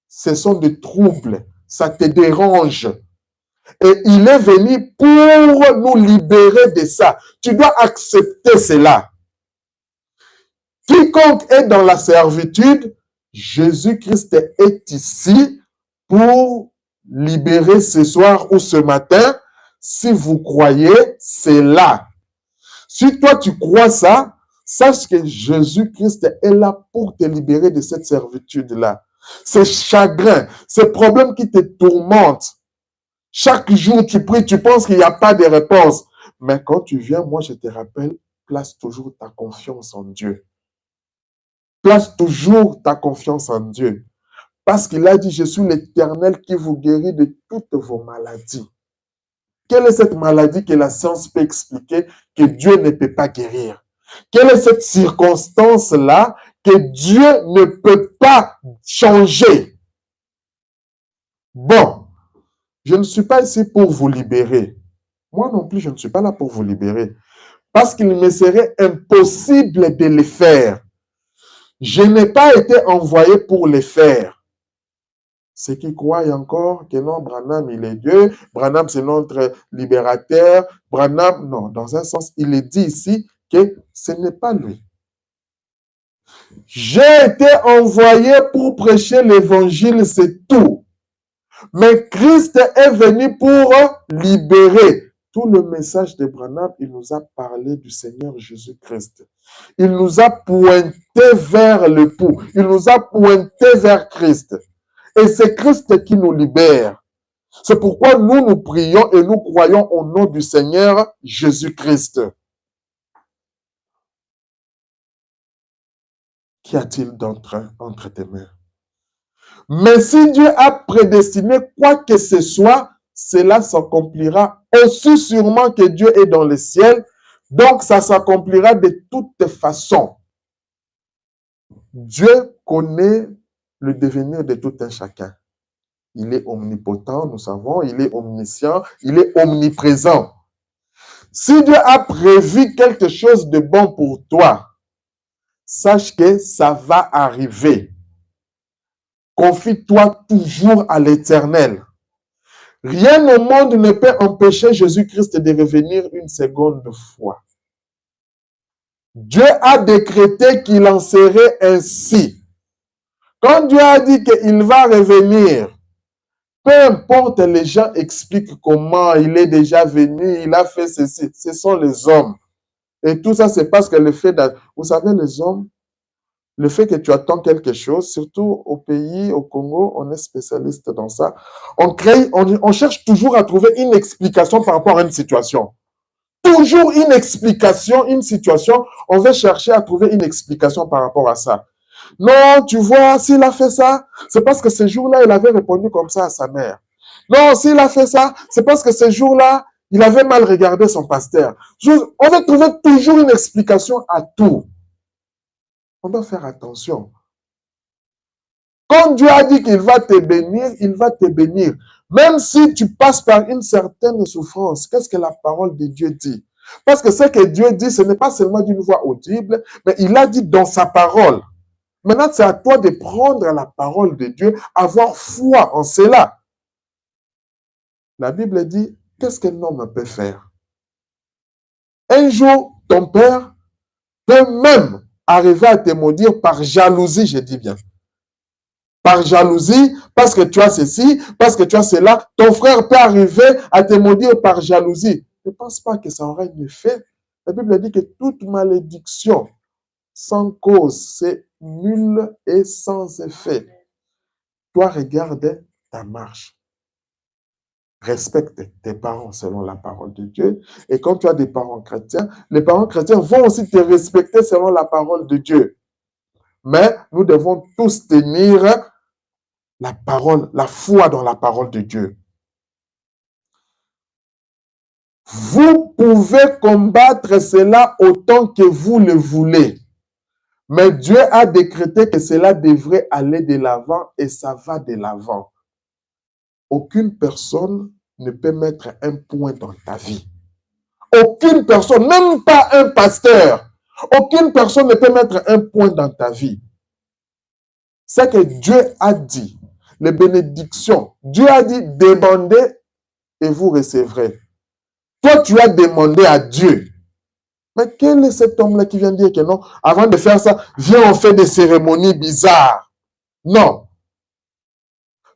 Ce sont des troubles. Ça te dérange. Et il est venu pour nous libérer de ça. Tu dois accepter cela. Quiconque est dans la servitude, Jésus-Christ est ici pour libérer ce soir ou ce matin. Si vous croyez, c'est là. Si toi tu crois ça, sache que Jésus-Christ est là pour te libérer de cette servitude-là. Ces chagrins, ces problèmes qui te tourmentent. Chaque jour, tu pries, tu penses qu'il n'y a pas de réponse. Mais quand tu viens, moi, je te rappelle, place toujours ta confiance en Dieu. Place toujours ta confiance en Dieu. Parce qu'il a dit, je suis l'Éternel qui vous guérit de toutes vos maladies. Quelle est cette maladie que la science peut expliquer que Dieu ne peut pas guérir? Quelle est cette circonstance-là que Dieu ne peut pas changer? Bon, je ne suis pas ici pour vous libérer. Moi non plus, je ne suis pas là pour vous libérer. Parce qu'il me serait impossible de le faire. Je n'ai pas été envoyé pour le faire. Ceux qui croient encore que non, Branham, il est Dieu, Branham, c'est notre libérateur, Branham, non, dans un sens, il est dit ici que ce n'est pas lui. J'ai été envoyé pour prêcher l'évangile, c'est tout. Mais Christ est venu pour libérer. Tout le message de Branham, il nous a parlé du Seigneur Jésus-Christ. Il nous a pointé vers le pou. Il nous a pointé vers Christ. Et c'est Christ qui nous libère. C'est pourquoi nous prions et nous croyons au nom du Seigneur Jésus-Christ. Qu'y a-t-il entre tes mains? Mais si Dieu a prédestiné quoi que ce soit, cela s'accomplira aussi sûrement que Dieu est dans le ciel. Donc, ça s'accomplira de toutes façons. Dieu connaît le devenir de tout un chacun. Il est omnipotent, nous savons, il est omniscient, il est omniprésent. Si Dieu a prévu quelque chose de bon pour toi, sache que ça va arriver. Confie-toi toujours à l'Éternel. Rien au monde ne peut empêcher Jésus-Christ de revenir une seconde fois. Dieu a décrété qu'il en serait ainsi. Quand Dieu a dit qu'il va revenir, peu importe les gens expliquent comment il est déjà venu, il a fait ceci. Ce sont les hommes. Et tout ça, c'est parce que le fait vous savez, les hommes, le fait que tu attends quelque chose, surtout au pays, au Congo, on est spécialiste dans ça. On cherche toujours à trouver une explication par rapport à une situation. Toujours une explication, une situation, on veut chercher à trouver une explication par rapport à ça. Non, tu vois, s'il a fait ça, c'est parce que ce jour-là, il avait répondu comme ça à sa mère. Non, s'il a fait ça, c'est parce que ce jour-là, il avait mal regardé son pasteur. On veut trouver toujours une explication à tout. On doit faire attention. Quand Dieu a dit qu'il va te bénir, il va te bénir. Même si tu passes par une certaine souffrance, qu'est-ce que la parole de Dieu dit? Parce que ce que Dieu dit, ce n'est pas seulement d'une voix audible, mais il a dit dans sa parole. Maintenant, c'est à toi de prendre la parole de Dieu, avoir foi en cela. La Bible dit, qu'est-ce qu'un homme peut faire? Un jour, ton père peut même arriver à te maudire par jalousie, je dis bien. Par jalousie, parce que tu as ceci, parce que tu as cela. Ton frère peut arriver à te maudire par jalousie. Ne pense pas que ça aura un effet. La Bible dit que toute malédiction sans cause, c'est nul et sans effet. Toi, regarde ta marche. Respecte tes parents selon la parole de Dieu. Et quand tu as des parents chrétiens, les parents chrétiens vont aussi te respecter selon la parole de Dieu. Mais nous devons tous tenir la parole, la foi dans la parole de Dieu. Vous pouvez combattre cela autant que vous le voulez. Mais Dieu a décrété que cela devrait aller de l'avant et ça va de l'avant. Aucune personne ne peut mettre un point dans ta vie. Aucune personne, même pas un pasteur, aucune personne ne peut mettre un point dans ta vie. C'est que Dieu a dit, les bénédictions, Dieu a dit, demandez et vous recevrez. Toi, tu as demandé à Dieu. Mais quel est cet homme-là qui vient dire que non, avant de faire ça, viens, on fait des cérémonies bizarres. Non.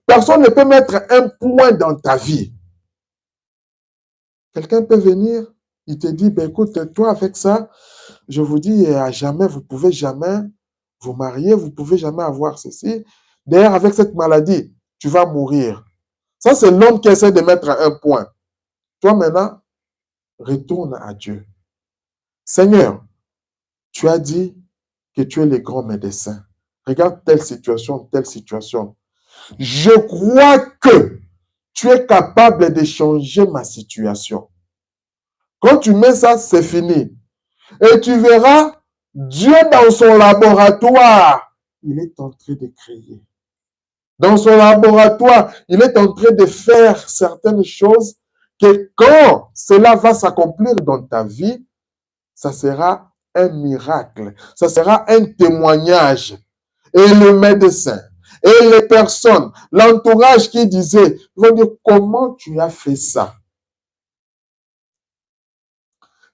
Personne ne peut mettre un point dans ta vie. Quelqu'un peut venir, il te dit, ben écoute, toi avec ça, je vous dis, à jamais, vous pouvez jamais vous marier, vous pouvez jamais avoir ceci. D'ailleurs, avec cette maladie, tu vas mourir. Ça, c'est l'homme qui essaie de mettre un point. Toi, maintenant, retourne à Dieu. Seigneur, tu as dit que tu es le grand médecin. Regarde telle situation, telle situation. Je crois que tu es capable de changer ma situation. Quand tu mets ça, c'est fini. Et tu verras, Dieu dans son laboratoire, il est en train de créer. Dans son laboratoire, il est en train de faire certaines choses que quand cela va s'accomplir dans ta vie, ça sera un miracle, ça sera un témoignage. Et le médecin, et les personnes, l'entourage qui disait, vont dire, comment tu as fait ça?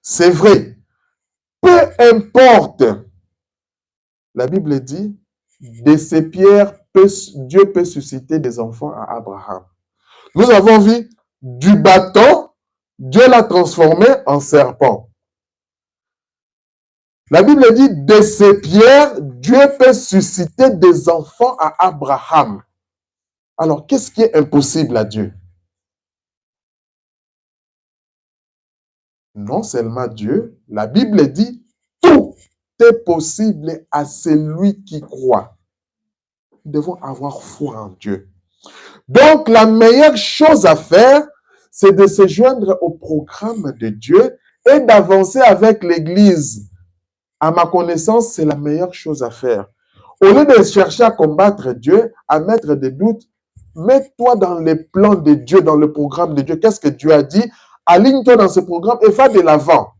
C'est vrai, peu importe. La Bible dit, de ces pierres, Dieu peut susciter des enfants à Abraham. Nous avons vu du bâton, Dieu l'a transformé en serpent. La Bible dit, de ces pierres, Dieu peut susciter des enfants à Abraham. Alors, qu'est-ce qui est impossible à Dieu? Non seulement Dieu, la Bible dit, tout est possible à celui qui croit. Nous devons avoir foi en Dieu. Donc, la meilleure chose à faire, c'est de se joindre au programme de Dieu et d'avancer avec l'Église. À ma connaissance, c'est la meilleure chose à faire. Au lieu de chercher à combattre Dieu, à mettre des doutes, mets-toi dans les plans de Dieu, dans le programme de Dieu. Qu'est-ce que Dieu a dit? Aligne-toi dans ce programme et va de l'avant.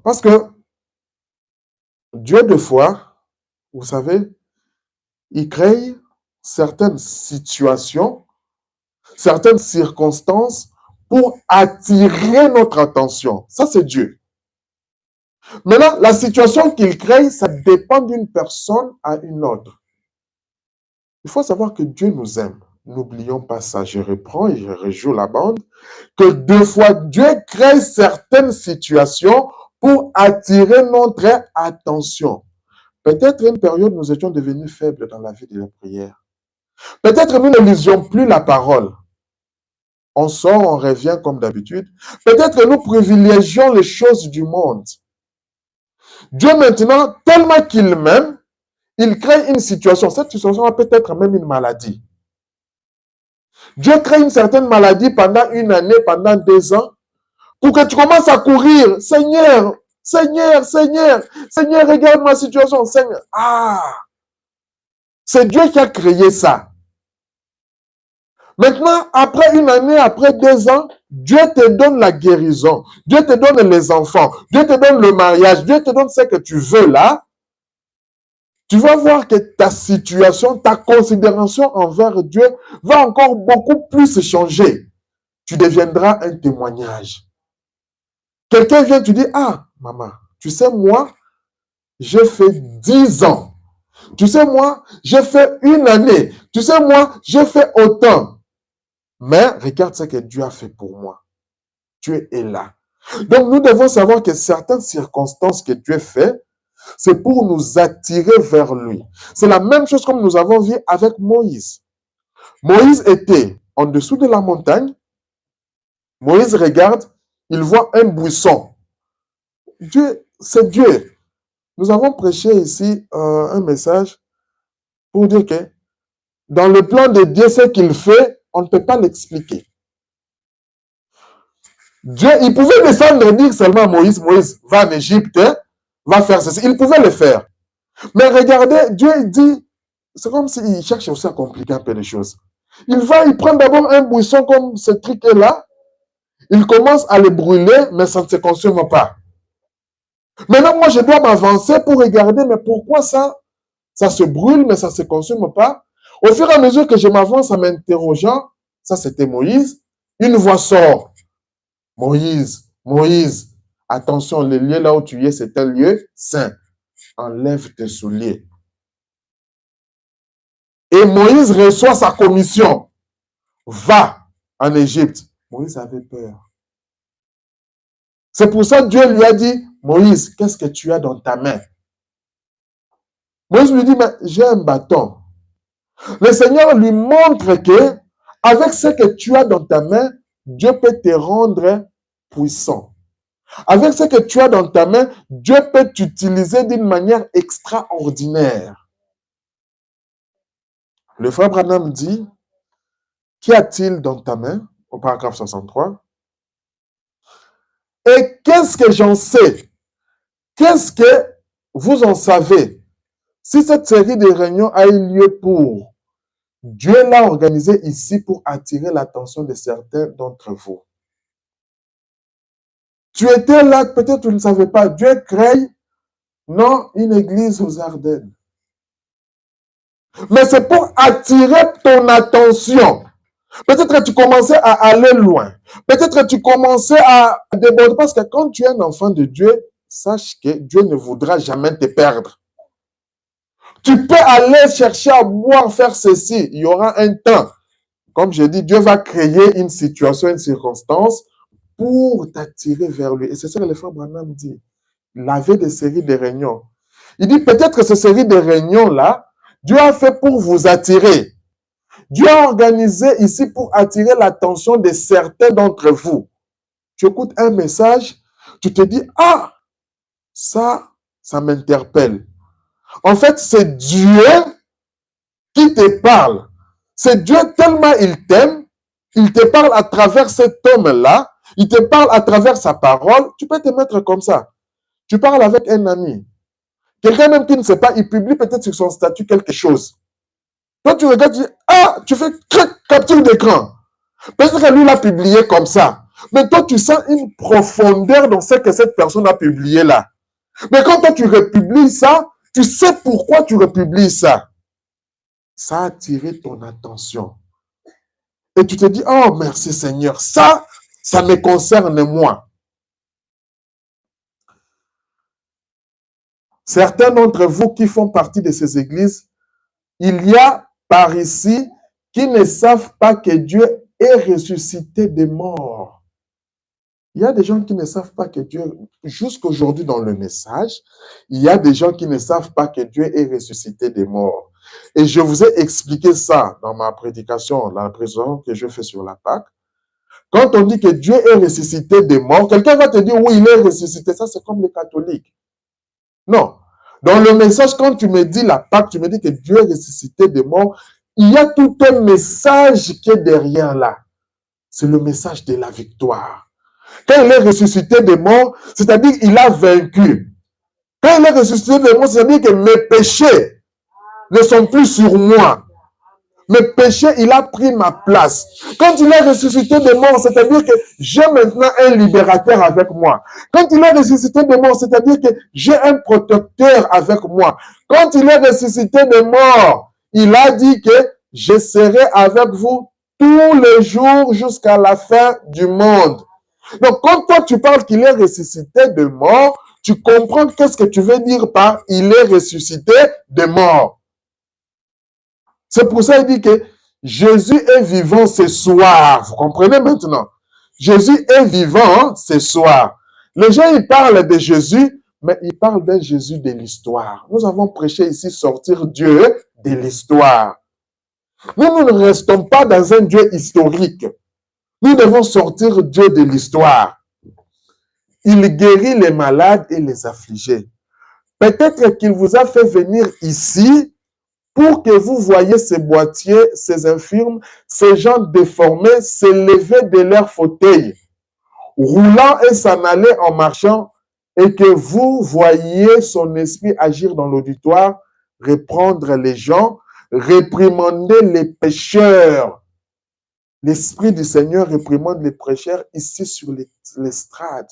Parce que Dieu, des fois, vous savez, il crée certaines situations, certaines circonstances pour attirer notre attention. Ça, c'est Dieu. Maintenant, la situation qu'il crée, ça dépend d'une personne à une autre. Il faut savoir que Dieu nous aime. N'oublions pas ça. Je reprends et je rejoue la bande. Que deux fois, Dieu crée certaines situations pour attirer notre attention. Peut-être une période, nous étions devenus faibles dans la vie de la prière. Peut-être nous ne lisions plus la parole. On sort, on revient comme d'habitude. Peut-être nous privilégions les choses du monde. Dieu maintenant, tellement qu'il m'aime, il crée une situation. Cette situation peut être même une maladie. Dieu crée une certaine maladie pendant une année, pendant 2 ans, pour que tu commences à courir. Seigneur, Seigneur, Seigneur, Seigneur, regarde ma situation. Seigneur, c'est Dieu qui a créé ça. Maintenant, après une année, après 2 ans, Dieu te donne la guérison. Dieu te donne les enfants. Dieu te donne le mariage. Dieu te donne ce que tu veux là. Tu vas voir que ta situation, ta considération envers Dieu va encore beaucoup plus changer. Tu deviendras un témoignage. Quelqu'un vient, tu dis, maman, tu sais, moi, j'ai fait 10 ans. Tu sais, moi, j'ai fait une année. Tu sais, moi, j'ai fait autant. Mais regarde ce que Dieu a fait pour moi. Dieu est là. Donc, nous devons savoir que certaines circonstances que Dieu fait, c'est pour nous attirer vers lui. C'est la même chose comme nous avons vu avec Moïse. Moïse était en dessous de la montagne. Moïse regarde, il voit un buisson. Dieu, c'est Dieu. Nous avons prêché ici un message pour dire que dans le plan de Dieu, ce qu'il fait, on ne peut pas l'expliquer. Dieu, il pouvait descendre et dire seulement à Moïse, Moïse, va en Égypte, va faire ceci. Il pouvait le faire. Mais regardez, Dieu dit, c'est comme s'il cherche aussi à compliquer un peu les choses. Il prend d'abord un buisson comme ce truc-là, Il commence à les brûler, mais ça ne se consume pas. Maintenant, moi, je dois m'avancer pour regarder, mais pourquoi ça se brûle, mais ça ne se consume pas? Au fur et à mesure que je m'avance en m'interrogeant, ça c'était Moïse, une voix sort. Moïse, Moïse, attention, le lieu là où tu es, c'est un lieu saint. Enlève tes souliers. Et Moïse reçoit sa commission. Va en Égypte. Moïse avait peur. C'est pour ça que Dieu lui a dit, Moïse, qu'est-ce que tu as dans ta main? Moïse lui dit, mais j'ai un bâton. Le Seigneur lui montre que, avec ce que tu as dans ta main, Dieu peut te rendre puissant. Avec ce que tu as dans ta main, Dieu peut t'utiliser d'une manière extraordinaire. Le frère Branham dit, qu'y a-t-il dans ta main? Au paragraphe 63. Et qu'est-ce que j'en sais? Qu'est-ce que vous en savez? Si cette série de réunions a eu lieu pour, Dieu l'a organisée ici pour attirer l'attention de certains d'entre vous. Tu étais là, peut-être tu ne savais pas. Dieu crée, non, une église aux Ardennes. Mais c'est pour attirer ton attention. Peut-être que tu commençais à aller loin. Peut-être que tu commençais à déborder. Parce que quand tu es un enfant de Dieu, sache que Dieu ne voudra jamais te perdre. Tu peux aller chercher à boire, faire ceci. Il y aura un temps. Comme je dis, Dieu va créer une situation, une circonstance pour t'attirer vers lui. Et c'est ça que le frère Branham dit. Il avait des séries de réunions. Il dit peut-être que ces séries de réunions-là, Dieu a fait pour vous attirer. Dieu a organisé ici pour attirer l'attention de certains d'entre vous. Tu écoutes un message, tu te dis, ah, ça m'interpelle. En fait, c'est Dieu qui te parle. C'est Dieu tellement il t'aime, il te parle à travers cet homme-là, il te parle à travers sa parole. Tu peux te mettre comme ça. Tu parles avec un ami. Quelqu'un même qui ne sait pas, il publie peut-être sur son statut quelque chose. Toi, tu regardes, tu dis, ah, tu fais capture d'écran. Peut-être que lui l'a publié comme ça. Mais toi, tu sens une profondeur dans ce que cette personne a publié là. Mais quand toi, tu republies ça, tu sais pourquoi tu republies ça. Ça a attiré ton attention. Et tu te dis, oh, merci Seigneur. Ça me concerne moi. Certains d'entre vous qui font partie de ces églises, il y a par ici qui ne savent pas que Dieu est ressuscité des morts. Il y a des gens qui ne savent pas que Dieu, jusqu'aujourd'hui dans le message, il y a des gens qui ne savent pas que Dieu est ressuscité des morts. Et je vous ai expliqué ça dans ma prédication, la prédication que je fais sur la Pâque. Quand on dit que Dieu est ressuscité des morts, quelqu'un va te dire, oui, il est ressuscité. Ça, c'est comme les catholiques. Non. Dans le message, quand tu me dis la Pâque, tu me dis que Dieu est ressuscité des morts, il y a tout un message qui est derrière là. C'est le message de la victoire. Quand il est ressuscité des morts, c'est-à-dire qu'il a vaincu. Quand il est ressuscité des morts, c'est-à-dire que mes péchés ne sont plus sur moi. Mes péchés, il a pris ma place. Quand il est ressuscité des morts, c'est-à-dire que j'ai maintenant un libérateur avec moi. Quand il est ressuscité des morts, c'est-à-dire que j'ai un protecteur avec moi. Quand il est ressuscité des morts, il a dit que je serai avec vous tous les jours jusqu'à la fin du monde. Donc, quand toi, tu parles qu'il est ressuscité de mort, tu comprends qu'est-ce que tu veux dire par « il est ressuscité de mort ». C'est pour ça qu'il dit que Jésus est vivant ce soir. Vous comprenez maintenant? Jésus est vivant ce soir. Les gens, ils parlent de Jésus, mais ils parlent d'un Jésus de l'histoire. Nous avons prêché ici sortir Dieu de l'histoire. Nous ne restons pas dans un Dieu historique. Nous devons sortir Dieu de l'histoire. Il guérit les malades et les affligés. Peut-être qu'il vous a fait venir ici pour que vous voyiez ces boitiers, ces infirmes, ces gens déformés se lever de leur fauteuil, roulant et s'en aller en marchant, et que vous voyiez son esprit agir dans l'auditoire, reprendre les gens, réprimander les pécheurs. L'Esprit du Seigneur réprimande les prêcheurs ici sur l'estrade.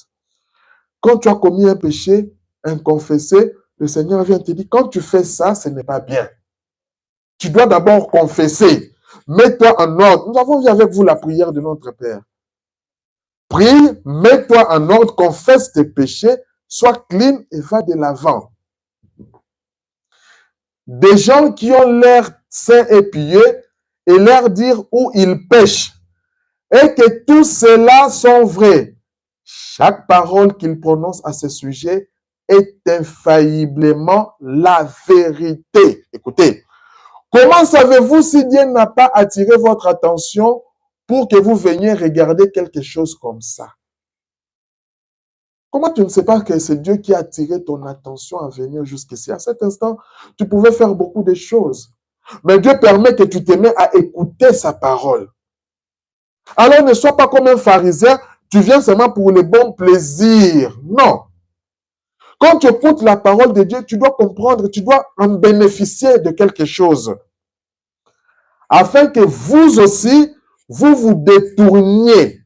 Quand tu as commis un péché inconfessé, le Seigneur vient te dire, quand tu fais ça, ce n'est pas bien. Tu dois d'abord confesser. Mets-toi en ordre. Nous avons vu avec vous la prière de notre Père. Prie, mets-toi en ordre, confesse tes péchés, sois clean et va de l'avant. Des gens qui ont l'air saints et pieux et leur dire où ils pêchent et que tous ceux-là sont vrais. Chaque parole qu'ils prononcent à ce sujet est infailliblement la vérité. Écoutez, comment savez-vous si Dieu n'a pas attiré votre attention pour que vous veniez regarder quelque chose comme ça? Comment tu ne sais pas que c'est Dieu qui a attiré ton attention à venir jusqu'ici? À cet instant, tu pouvais faire beaucoup de choses. Mais Dieu permet que tu te mets à écouter sa parole. Alors ne sois pas comme un pharisien, tu viens seulement pour le bon plaisir. Non. Quand tu écoutes la parole de Dieu, tu dois comprendre, tu dois en bénéficier de quelque chose. Afin que vous aussi, vous vous détourniez.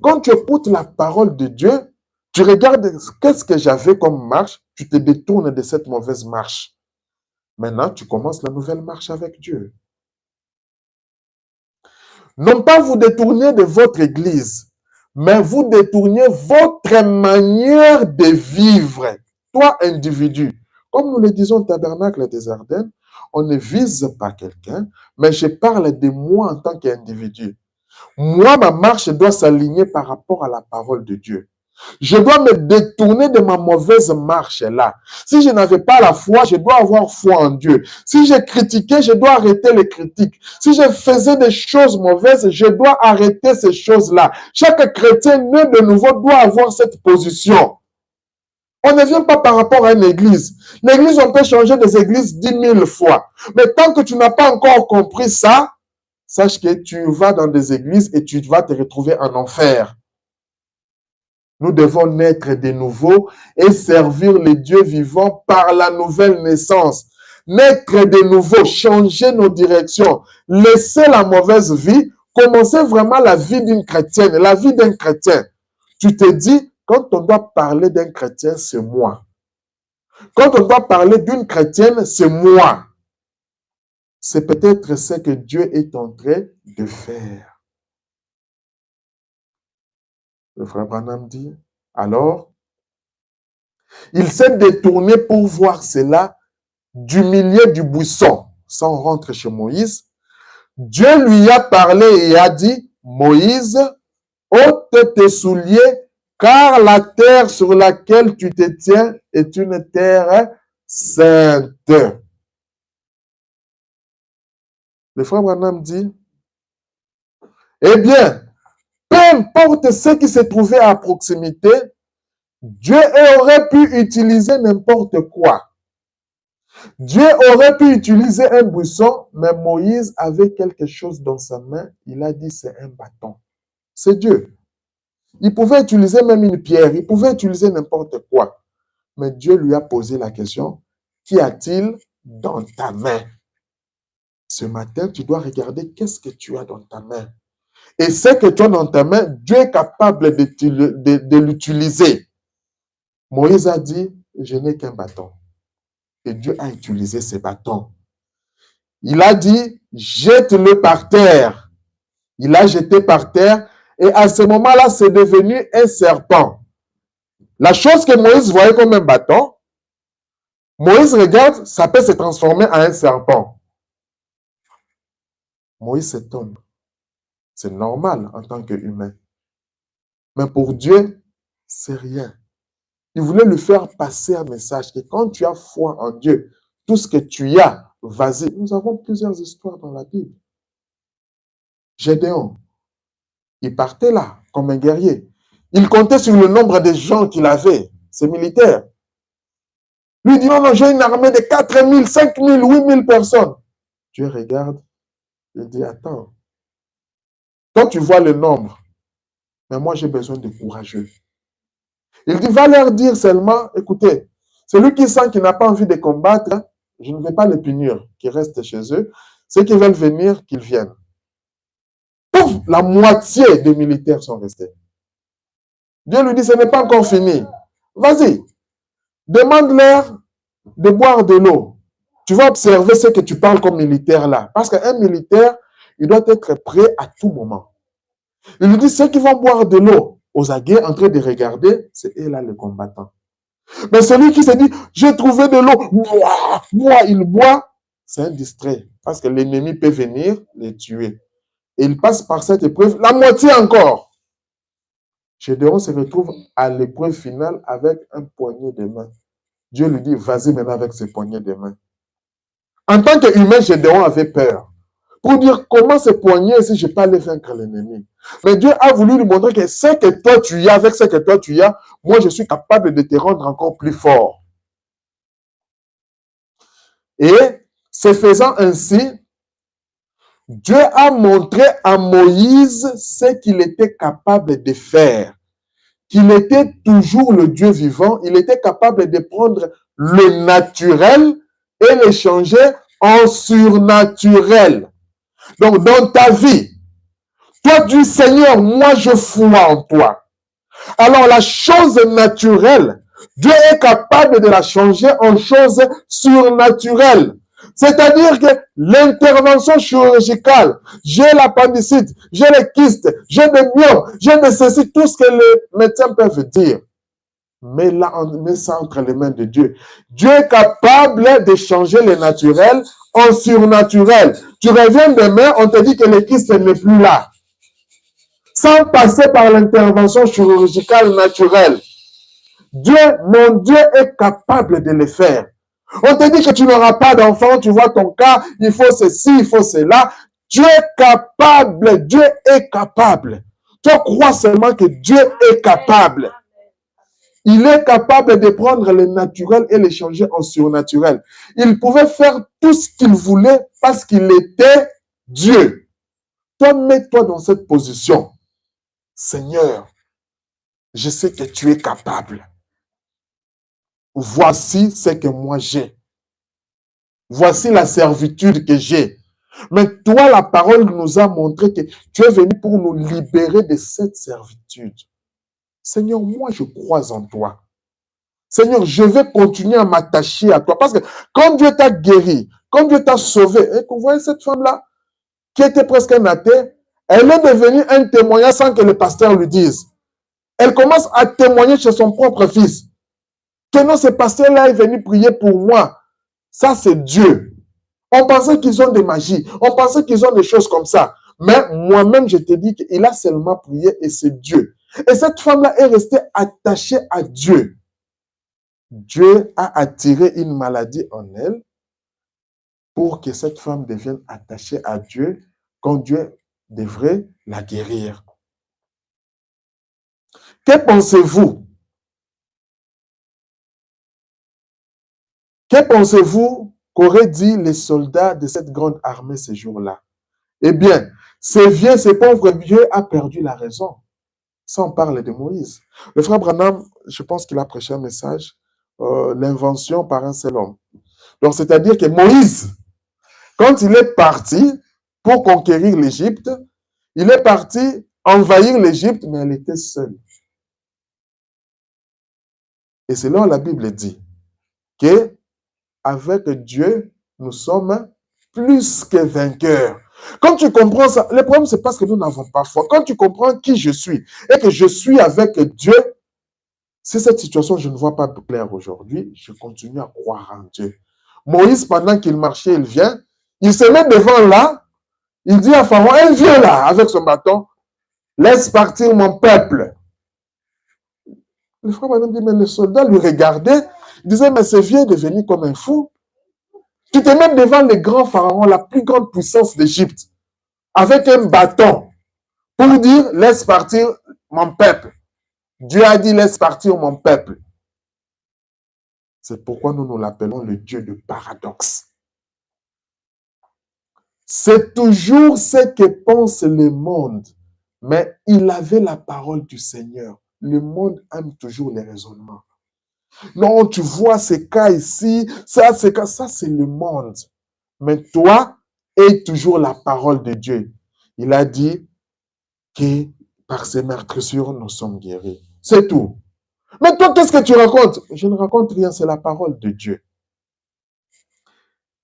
Quand tu écoutes la parole de Dieu, tu regardes qu'est-ce que j'avais comme marche, tu te détournes de cette mauvaise marche. Maintenant, tu commences la nouvelle marche avec Dieu. Non pas vous détourner de votre église, mais vous détournez votre manière de vivre. Toi, individu, comme nous le disons au tabernacle des Ardennes, on ne vise pas quelqu'un, mais je parle de moi en tant qu'individu. Moi, ma marche doit s'aligner par rapport à la parole de Dieu. Je dois me détourner de ma mauvaise marche là. Si je n'avais pas la foi, je dois avoir foi en Dieu. Si je critiquais, je dois arrêter les critiques. Si je faisais des choses mauvaises, je dois arrêter ces choses-là. Chaque chrétien né de nouveau doit avoir cette position. On ne vient pas par rapport à une église. L'église, on peut changer des églises 10 000 fois. Mais tant que tu n'as pas encore compris ça, sache que tu vas dans des églises et tu vas te retrouver en enfer. Nous devons naître de nouveau et servir le Dieu vivant par la nouvelle naissance. Naître de nouveau, changer nos directions, laisser la mauvaise vie, commencer vraiment la vie d'une chrétienne, la vie d'un chrétien. Tu te dis, quand on doit parler d'un chrétien, c'est moi. Quand on doit parler d'une chrétienne, c'est moi. C'est peut-être ce que Dieu est en train de faire. Le frère Branham dit, alors, il s'est détourné pour voir cela du milieu du buisson. Ça, on rentre chez Moïse. Dieu lui a parlé et a dit, Moïse, ôte tes souliers, car la terre sur laquelle tu te tiens est une terre sainte. Le frère Branham dit, eh bien, peu importe ce qui se trouvait à proximité, Dieu aurait pu utiliser n'importe quoi. Dieu aurait pu utiliser un buisson, mais Moïse avait quelque chose dans sa main. Il a dit, c'est un bâton. C'est Dieu. Il pouvait utiliser même une pierre, il pouvait utiliser n'importe quoi. Mais Dieu lui a posé la question, qu'y a-t-il dans ta main? Ce matin, tu dois regarder qu'est-ce que tu as dans ta main. Et ce que tu as dans ta main, Dieu est capable de l'utiliser. Moïse a dit, je n'ai qu'un bâton. Et Dieu a utilisé ce bâton. Il a dit, jette-le par terre. Il a jeté par terre et à ce moment-là, c'est devenu un serpent. La chose que Moïse voyait comme un bâton, Moïse regarde, ça peut se transformer en un serpent. Moïse s'étonne. C'est normal en tant qu'humain. Mais pour Dieu, c'est rien. Il voulait lui faire passer un message que quand tu as foi en Dieu, tout ce que tu as, vas-y. Nous avons plusieurs histoires dans la Bible. Gédéon, il partait là comme un guerrier. Il comptait sur le nombre de gens qu'il avait, ses militaires. Lui dit, non, j'ai une armée de 4 000, 5 000, 8 000 personnes. Dieu regarde, il dit, attends, toi tu vois le nombre, mais moi j'ai besoin de courageux. Il dit, va leur dire seulement, écoutez, celui qui sent qu'il n'a pas envie de combattre, je ne vais pas les punir, qu'ils restent chez eux. Ceux qui veulent venir, qu'ils viennent. Pouf, Sauf la moitié des militaires sont restés. Dieu lui dit, ce n'est pas encore fini. Vas-y, demande-leur de boire de l'eau. Tu vas observer ce que tu parles comme militaire là. Parce qu'un militaire, il doit être prêt à tout moment. Il lui dit, ceux qui vont boire de l'eau aux aguets, en train de regarder, c'est eux là les combattants. Mais celui qui se dit, j'ai trouvé de l'eau, il boit, c'est un distrait. Parce que l'ennemi peut venir les tuer. Et il passe par cette épreuve, la moitié encore. Gédéon se retrouve à l'épreuve finale avec un poignet de main. Dieu lui dit, vas-y maintenant avec ce poignet de main. En tant qu'humain, Gédéon avait peur. Pour dire comment ce poignet, si je peux aller vaincre l'ennemi. Mais Dieu a voulu lui montrer que ce que toi tu as, avec ce que toi tu as, moi je suis capable de te rendre encore plus fort. Et ce faisant ainsi, Dieu a montré à Moïse ce qu'il était capable de faire. Qu'il était toujours le Dieu vivant, il était capable de prendre le naturel et le changer en surnaturel. Donc, dans ta vie, toi dis Seigneur, moi je crois en toi. Alors, la chose naturelle, Dieu est capable de la changer en chose surnaturelle. C'est-à-dire que l'intervention chirurgicale, j'ai l'appendicite, j'ai les kystes, j'ai des myomes, j'ai de ceci, tout ce que les médecins peuvent dire. Mais là, on met ça entre les mains de Dieu. Dieu est capable de changer le naturel en surnaturel. Tu reviens demain, on te dit que le kyste n'est plus là. Sans passer par l'intervention chirurgicale naturelle. Dieu, mon Dieu est capable de le faire. On te dit que tu n'auras pas d'enfant, tu vois ton cas, il faut ceci, il faut cela. Dieu est capable, Dieu est capable. Toi, crois seulement que Dieu est capable. Il est capable de prendre le naturel et le changer en surnaturel. Il pouvait faire tout ce qu'il voulait parce qu'il était Dieu. Toi, mets-toi dans cette position. Seigneur, je sais que tu es capable. Voici ce que moi j'ai. Voici la servitude que j'ai. Mais toi, la parole nous a montré que tu es venu pour nous libérer de cette servitude. Seigneur, moi, je crois en toi. Seigneur, je vais continuer à m'attacher à toi. Parce que quand Dieu t'a guéri, quand Dieu t'a sauvé, et vous voyez cette femme-là, qui était presque un athée, elle est devenue un témoignage sans que le pasteur lui dise. Elle commence à témoigner chez son propre fils. Que non, ce pasteur-là est venu prier pour moi. Ça, c'est Dieu. On pensait qu'ils ont des magies. On pensait qu'ils ont des choses comme ça. Mais moi-même, je te dis qu'il a seulement prié et c'est Dieu. Et cette femme-là est restée attachée à Dieu. Dieu a attiré une maladie en elle pour que cette femme devienne attachée à Dieu quand Dieu devrait la guérir. Que pensez-vous? Que pensez-vous qu'auraient dit les soldats de cette grande armée ce jour-là? Eh bien, ce pauvre vieux a perdu la raison. Ça, on parle de Moïse. Le frère Branham, je pense qu'il a prêché un message, l'invention par un seul homme. Donc, c'est-à-dire que Moïse, quand il est parti pour conquérir l'Égypte, il est parti envahir l'Égypte, mais elle était seule. Et c'est là où la Bible dit que avec Dieu, nous sommes plus que vainqueurs. Quand tu comprends ça, le problème, c'est parce que nous n'avons pas foi. Quand tu comprends qui je suis et que je suis avec Dieu, si cette situation, je ne vois pas clair aujourd'hui, je continue à croire en Dieu. Moïse, pendant qu'il marchait, il vient, il se met devant là, il dit à Pharaon, un vieux là, avec son bâton, laisse partir mon peuple. Le frère Madame dit, mais le soldat lui regardait, il disait, mais ce vieux est devenu comme un fou. Tu te mets devant les grands pharaons, la plus grande puissance d'Égypte, avec un bâton, pour dire, laisse partir mon peuple. Dieu a dit, laisse partir mon peuple. C'est pourquoi nous l'appelons le Dieu de paradoxe. C'est toujours ce que pense le monde, mais il avait la parole du Seigneur. Le monde aime toujours les raisonnements. Non, tu vois ces cas ici, ça c'est le monde. Mais toi, est toujours la parole de Dieu. Il a dit, que par ces meurtrissures, nous sommes guéris. C'est tout. Mais toi, qu'est-ce que tu racontes? Je ne raconte rien, c'est la parole de Dieu.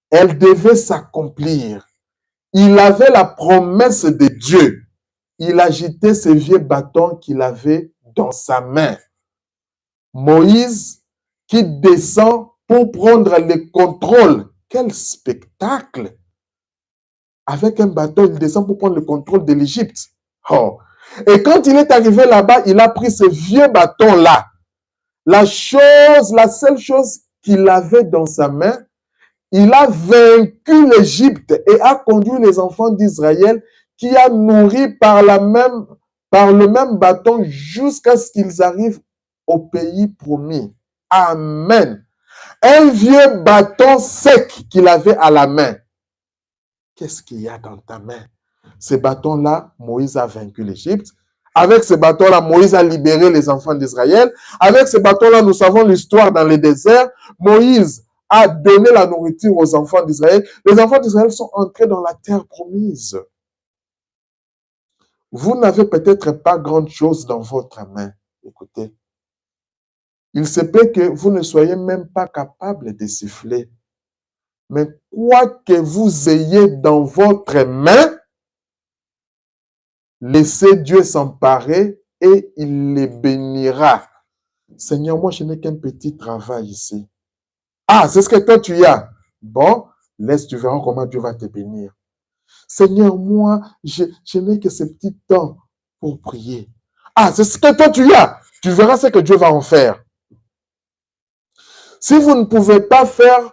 Elle devait s'accomplir. Il avait la promesse de Dieu. Il agitait ce vieux bâton qu'il avait dans sa main. Moïse qui descend pour prendre le contrôle. Quel spectacle! Avec un bâton, il descend pour prendre le contrôle de l'Égypte. Oh. Et quand il est arrivé là-bas, il a pris ce vieux bâton-là. La seule chose qu'il avait dans sa main, il a vaincu l'Égypte et a conduit les enfants d'Israël qui a nourri par le même bâton jusqu'à ce qu'ils arrivent au pays promis. Amen. Un vieux bâton sec qu'il avait à la main. Qu'est-ce qu'il y a dans ta main? Ce bâton-là, Moïse a vaincu l'Égypte. Avec ce bâton-là, Moïse a libéré les enfants d'Israël. Avec ce bâton-là, nous savons l'histoire dans le désert. Moïse a donné la nourriture aux enfants d'Israël. Les enfants d'Israël sont entrés dans la terre promise. Vous n'avez peut-être pas grand-chose dans votre main. Écoutez, il se peut que vous ne soyez même pas capable de siffler. Mais quoi que vous ayez dans votre main, laissez Dieu s'emparer et il les bénira. Seigneur, moi, je n'ai qu'un petit travail ici. Ah, c'est ce que toi, tu as. Bon, laisse, tu verras comment Dieu va te bénir. Seigneur, moi, je n'ai que ce petit temps pour prier. Ah, c'est ce que toi, tu as. Tu verras ce que Dieu va en faire. Si vous ne pouvez pas faire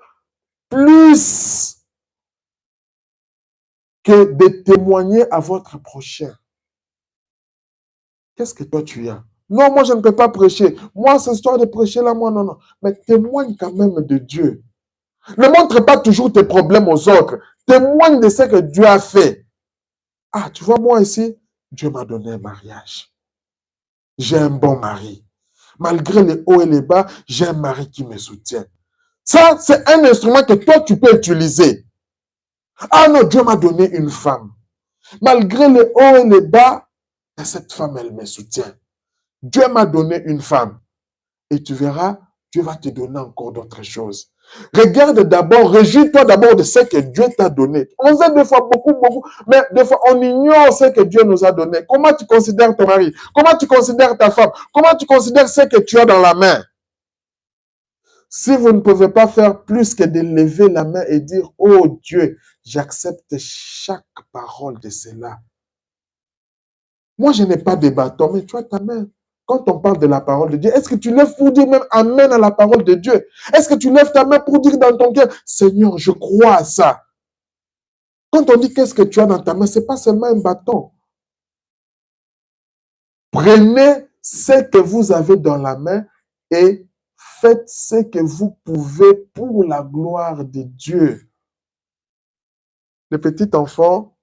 plus que de témoigner à votre prochain, qu'est-ce que toi, tu as? Non, moi, je ne peux pas prêcher. Moi, cette histoire de prêcher là, moi, non. Mais témoigne quand même de Dieu. Ne montre pas toujours tes problèmes aux autres. Témoigne de ce que Dieu a fait. Ah, tu vois, moi ici, Dieu m'a donné un mariage. J'ai un bon mari. Malgré les hauts et les bas, j'ai un mari qui me soutient. Ça, c'est un instrument que toi, tu peux utiliser. Ah non, Dieu m'a donné une femme. Malgré les hauts et les bas, cette femme, elle me soutient. Dieu m'a donné une femme. Et tu verras, Dieu va te donner encore d'autres choses. Regarde d'abord, réjouis-toi d'abord de ce que Dieu t'a donné. On fait des fois beaucoup, mais des fois on ignore ce que Dieu nous a donné. Comment tu considères ton mari? Comment tu considères ta femme? Comment tu considères ce que tu as dans la main? Si vous ne pouvez pas faire plus que de lever la main et dire, oh Dieu, j'accepte chaque parole de cela. Moi, je n'ai pas de bâton, mais tu as ta main. Quand on parle de la parole de Dieu, est-ce que tu lèves pour dire même Amen à la parole de Dieu? Est-ce que tu lèves ta main pour dire dans ton cœur, Seigneur, je crois à ça? Quand on dit qu'est-ce que tu as dans ta main, ce n'est pas seulement un bâton. Prenez ce que vous avez dans la main et faites ce que vous pouvez pour la gloire de Dieu. Le petit enfant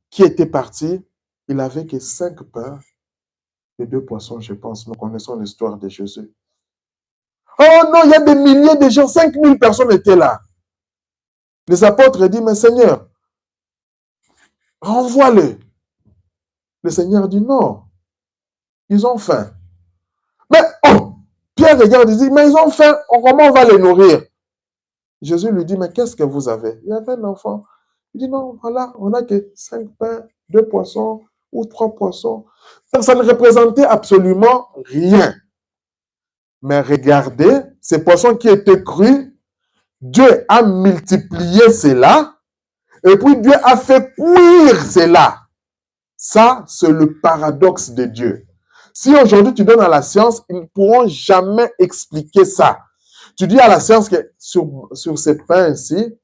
qui était parti, il n'avait que 5 pains et 2 poissons, je pense. Nous connaissons l'histoire de Jésus. Oh non, il y a des milliers de gens, 5000 personnes étaient là. Les apôtres disent, mais Seigneur, renvoie-le. Le Seigneur dit, non, ils ont faim. Mais, oh, Pierre regarde et dit, mais ils ont faim, comment on va les nourrir? Jésus lui dit, mais qu'est-ce que vous avez? Il y avait un enfant. Il dit, non, voilà, on n'a que 5 pains, 2 poissons ou 3 poissons. Donc, ça ne représentait absolument rien. Mais regardez, ces poissons qui étaient crus, Dieu a multiplié cela, et puis Dieu a fait cuire cela. Ça, c'est le paradoxe de Dieu. Si aujourd'hui tu donnes à la science, ils ne pourront jamais expliquer ça. Tu dis à la science que sur ces pains-ci,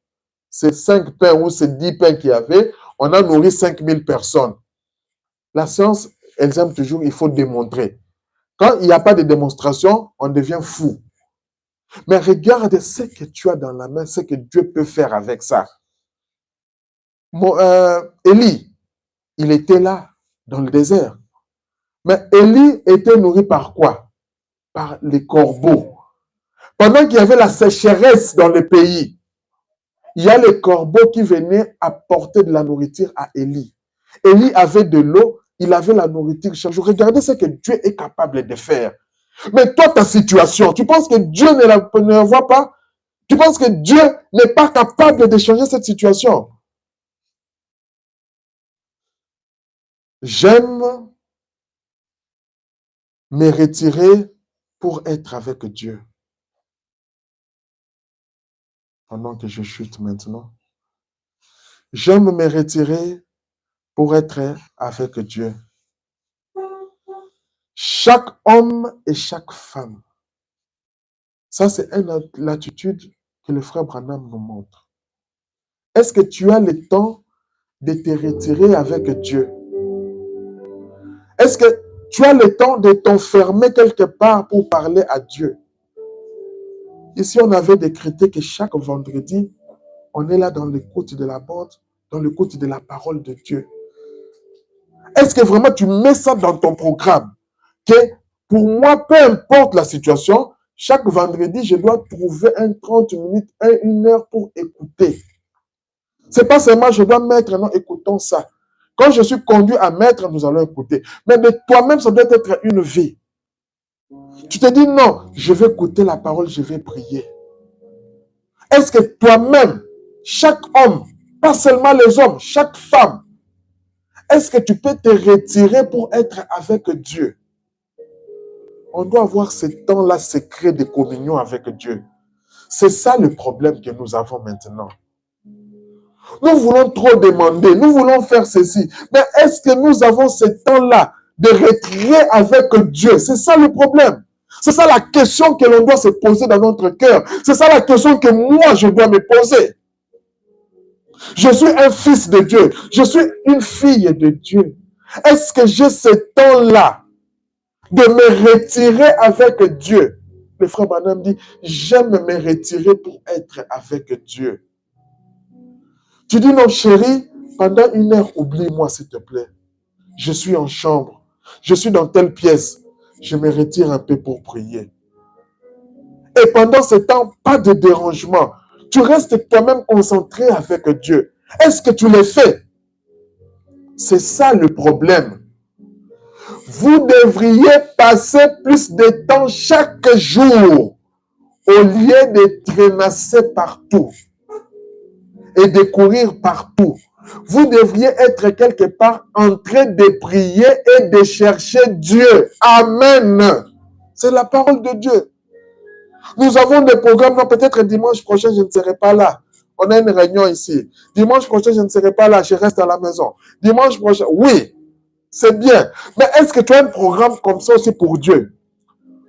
ces 5 pains ou ces 10 pains qu'il y avait, on a nourri 5000 personnes. La science, elle aime toujours, il faut démontrer. Quand il n'y a pas de démonstration, on devient fou. Mais regarde ce que tu as dans la main, ce que Dieu peut faire avec ça. Élie, il était là, dans le désert. Mais Élie était nourri par quoi? Par les corbeaux. Pendant qu'il y avait la sécheresse dans le pays, il y a les corbeaux qui venaient apporter de la nourriture à Élie. Élie avait de l'eau, il avait la nourriture chaque jour. Regardez ce que Dieu est capable de faire. Mais toi, ta situation, tu penses que Dieu ne la voit pas? Tu penses que Dieu n'est pas capable de changer cette situation? J'aime me retirer pour être avec Dieu. Pendant que je chute maintenant. J'aime me retirer pour être avec Dieu. Chaque homme et chaque femme. Ça, c'est une attitude que le frère Branham nous montre. Est-ce que tu as le temps de te retirer avec Dieu? Est-ce que tu as le temps de t'enfermer quelque part pour parler à Dieu? Ici, on avait décrété que chaque vendredi, on est là dans l'écoute de la bande, dans l'écoute de la parole de Dieu. Est-ce que vraiment tu mets ça dans ton programme? Que pour moi, peu importe la situation, chaque vendredi, je dois trouver 30 minutes, 1 heure pour écouter. C'est pas seulement je dois mettre, non, écoutons ça. Quand je suis conduit à mettre, nous allons écouter. Mais de toi-même, ça doit être une vie. Tu te dis non, je vais écouter la parole, je vais prier. Est-ce que toi-même, chaque homme, pas seulement les hommes, chaque femme, est-ce que tu peux te retirer pour être avec Dieu? On doit avoir ce temps-là secret de communion avec Dieu. C'est ça le problème que nous avons maintenant. Nous voulons trop demander, nous voulons faire ceci. Mais est-ce que nous avons ce temps-là de retirer avec Dieu? C'est ça le problème. C'est ça la question que l'on doit se poser dans notre cœur. C'est ça la question que moi, je dois me poser. Je suis un fils de Dieu. Je suis une fille de Dieu. Est-ce que j'ai ce temps-là de me retirer avec Dieu? Le frère Branham dit, j'aime me retirer pour être avec Dieu. Tu dis non, chérie, pendant 1 heure, oublie-moi s'il te plaît. Je suis en chambre. Je suis dans telle pièce. Je me retire un peu pour prier. Et pendant ce temps, pas de dérangement. Tu restes toi-même concentré avec Dieu. Est-ce que tu le fais? C'est ça le problème. Vous devriez passer plus de temps chaque jour au lieu de traînasser partout et de courir partout. Vous devriez être quelque part en train de prier et de chercher Dieu. Amen. C'est la parole de Dieu. Nous avons des programmes, non, peut-être dimanche prochain, je ne serai pas là. On a une réunion ici. Dimanche prochain, je ne serai pas là, je reste à la maison. Dimanche prochain, oui, c'est bien. Mais est-ce que tu as un programme comme ça aussi pour Dieu?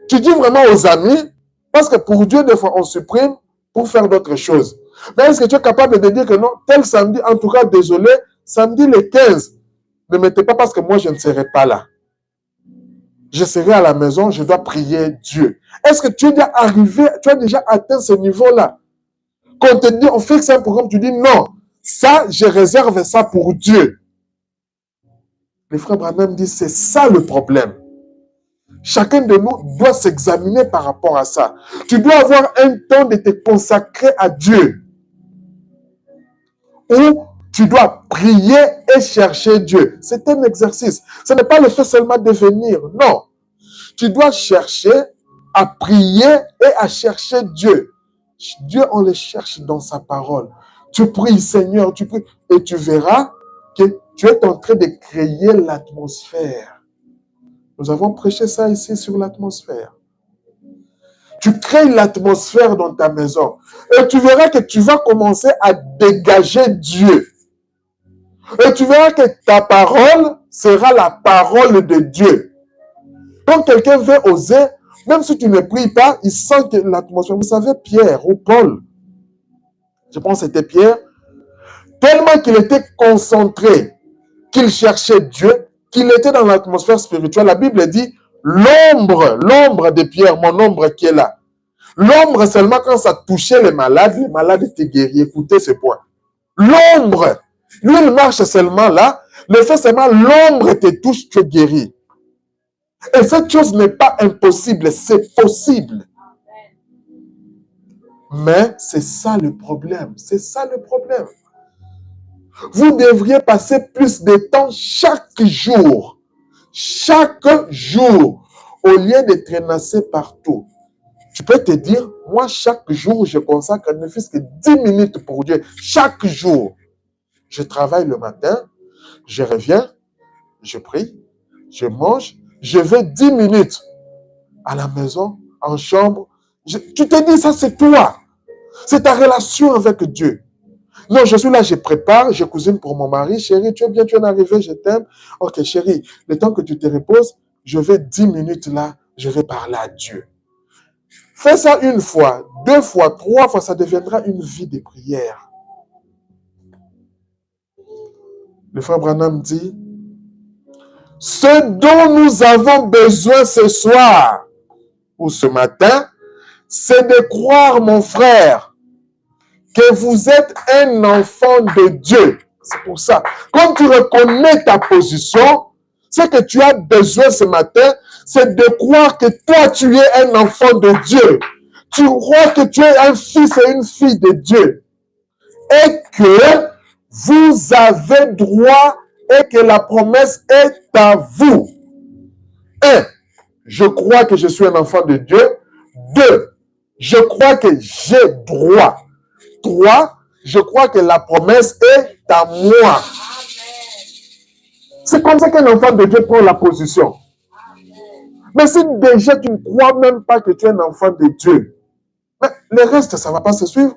Tu dis vraiment aux amis, parce que pour Dieu, des fois, on supprime pour faire d'autres choses. Mais est-ce que tu es capable de dire que non, tel samedi, en tout cas, désolé, samedi le 15, ne mettez pas parce que moi, je ne serai pas là. Je serai à la maison, je dois prier Dieu. Est-ce que tu es déjà arrivé, tu as déjà atteint ce niveau-là? Quand on te dit, on fixe un programme, tu dis non, ça, je réserve ça pour Dieu. Les frères Branham disent, c'est ça le problème. Chacun de nous doit s'examiner par rapport à ça. Tu dois avoir un temps de te consacrer à Dieu. Où tu dois prier et chercher Dieu. C'est un exercice. Ce n'est pas le fait seulement de venir. Non. Tu dois chercher à prier et à chercher Dieu. Dieu, on le cherche dans sa parole. Tu pries, Seigneur, tu pries. Et tu verras que tu es en train de créer l'atmosphère. Nous avons prêché ça ici sur l'atmosphère. Tu crées l'atmosphère dans ta maison. Et tu verras que tu vas commencer à dégager Dieu. Et tu verras que ta parole sera la parole de Dieu. Quand quelqu'un veut oser, même si tu ne pries pas, il sent que l'atmosphère. Vous savez, Pierre ou Paul, je pense que c'était Pierre, tellement qu'il était concentré, qu'il cherchait Dieu, qu'il était dans l'atmosphère spirituelle. La Bible dit, l'ombre de Pierre, mon ombre qui est là. L'ombre, seulement quand ça touchait les malades étaient guéris. Écoutez ce point. L'ombre, lui, il marche seulement là. Le fait seulement, l'ombre te touche, tu es guéri. Et cette chose n'est pas impossible, c'est possible. Mais c'est ça le problème. C'est ça le problème. Vous devriez passer plus de temps chaque jour. Chaque jour. Au lieu de traînasser partout. Tu peux te dire, moi, chaque jour, je consacre ne fût-ce que 10 minutes pour Dieu. Chaque jour. Je travaille le matin, je reviens, je prie, je mange, je vais 10 minutes à la maison, en chambre. Tu te dis, ça c'est toi. C'est ta relation avec Dieu. Non, je suis là, je prépare, je cuisine pour mon mari. Chérie, tu es bien, tu es arrivé, je t'aime. Ok, chérie, le temps que tu te reposes, je vais 10 minutes là, je vais parler à Dieu. Fais ça une fois, 2 fois, 3 fois, ça deviendra une vie de prière. Le frère Branham dit, ce dont nous avons besoin ce soir ou ce matin, c'est de croire, mon frère, que vous êtes un enfant de Dieu. C'est pour ça. Quand tu reconnais ta position, ce que tu as besoin ce matin, c'est de croire que toi, tu es un enfant de Dieu. Tu crois que tu es un fils et une fille de Dieu. Et que vous avez droit et que la promesse est à vous. 1. Je crois que je suis un enfant de Dieu. 2. Je crois que j'ai droit. 3. Je crois que la promesse est à moi. C'est comme ça qu'un enfant de Dieu prend la position. Mais si déjà tu ne crois même pas que tu es un enfant de Dieu, mais le reste, ça ne va pas se suivre.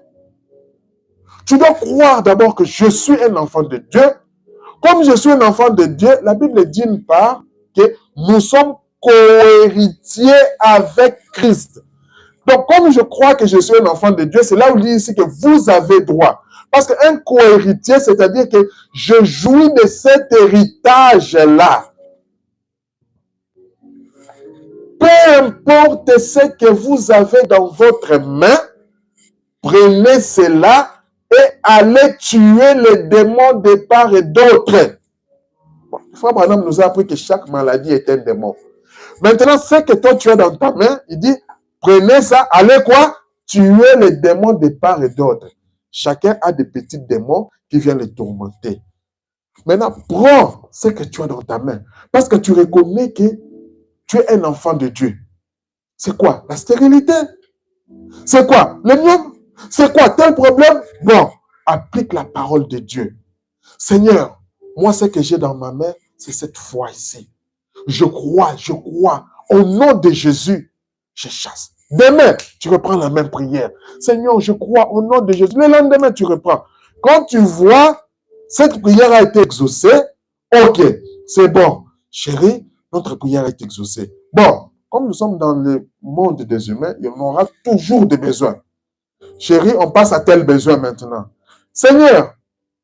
Tu dois croire d'abord que je suis un enfant de Dieu. Comme je suis un enfant de Dieu, la Bible dit une part que nous sommes co-héritiers avec Christ. Donc, comme je crois que je suis un enfant de Dieu, c'est là où il dit ici que vous avez droit. Parce qu'un co-héritier, c'est-à-dire que je jouis de cet héritage-là. Peu importe ce que vous avez dans votre main, prenez cela et allez tuer les démons de part et d'autre. Bon, le frère Branham nous a appris que chaque maladie est un démon. Maintenant, ce que toi tu as dans ta main, il dit, prenez ça, allez quoi? Tuer les démons de part et d'autre. Chacun a des petits démons qui viennent les tourmenter. Maintenant, prends ce que tu as dans ta main. Parce que tu reconnais que tu es un enfant de Dieu. C'est quoi? La stérilité. C'est quoi? Le mien. C'est quoi? Tel problème? Bon, applique la parole de Dieu. Seigneur, moi, ce que j'ai dans ma main, c'est cette foi ici. Je crois. Au nom de Jésus, je chasse. Demain, tu reprends la même prière. Seigneur, je crois au nom de Jésus. Le lendemain, tu reprends. Quand tu vois, cette prière a été exaucée, ok, c'est bon. Chérie, notre prière est exaucée. Bon, comme nous sommes dans le monde des humains, il y en aura toujours des besoins. Chérie, on passe à tel besoin maintenant. Seigneur,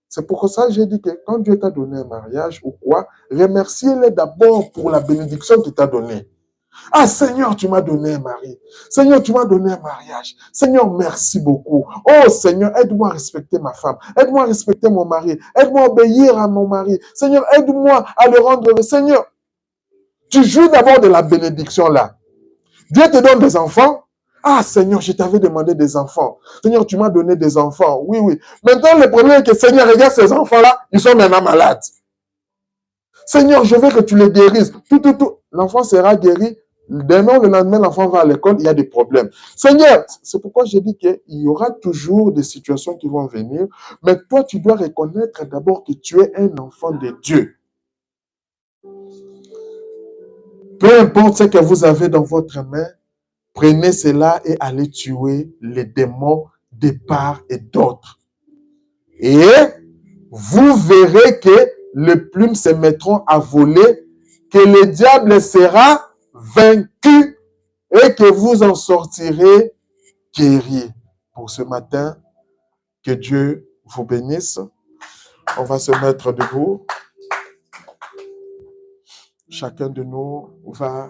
c'est pour ça que j'ai dit que quand Dieu t'a donné un mariage ou quoi, remercie-le d'abord pour la bénédiction qu'il t'a donnée. Ah Seigneur, tu m'as donné un mari. Seigneur, tu m'as donné un mariage. Seigneur, merci beaucoup. Oh Seigneur, aide-moi à respecter ma femme. Aide-moi à respecter mon mari. Aide-moi à obéir à mon mari. Seigneur, aide-moi à le rendre heureux. Seigneur, tu jouis d'abord de la bénédiction là. Dieu te donne des enfants. Ah Seigneur, je t'avais demandé des enfants. Seigneur, tu m'as donné des enfants. Oui, oui. Maintenant, le problème est que Seigneur, regarde ces enfants-là, ils sont maintenant malades. Seigneur, je veux que tu les guérisses. Tout. L'enfant sera guéri. Demain, le lendemain, l'enfant va à l'école, il y a des problèmes. Seigneur, c'est pourquoi j'ai dit qu'il y aura toujours des situations qui vont venir, mais toi, tu dois reconnaître d'abord que tu es un enfant de Dieu. Peu importe ce que vous avez dans votre main, prenez cela et allez tuer les démons de part et d'autre. Et vous verrez que les plumes se mettront à voler, que le diable sera vaincu et que vous en sortirez guéris. Pour ce matin, que Dieu vous bénisse. On va se mettre debout. Chacun de nous va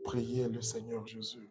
prier le Seigneur Jésus.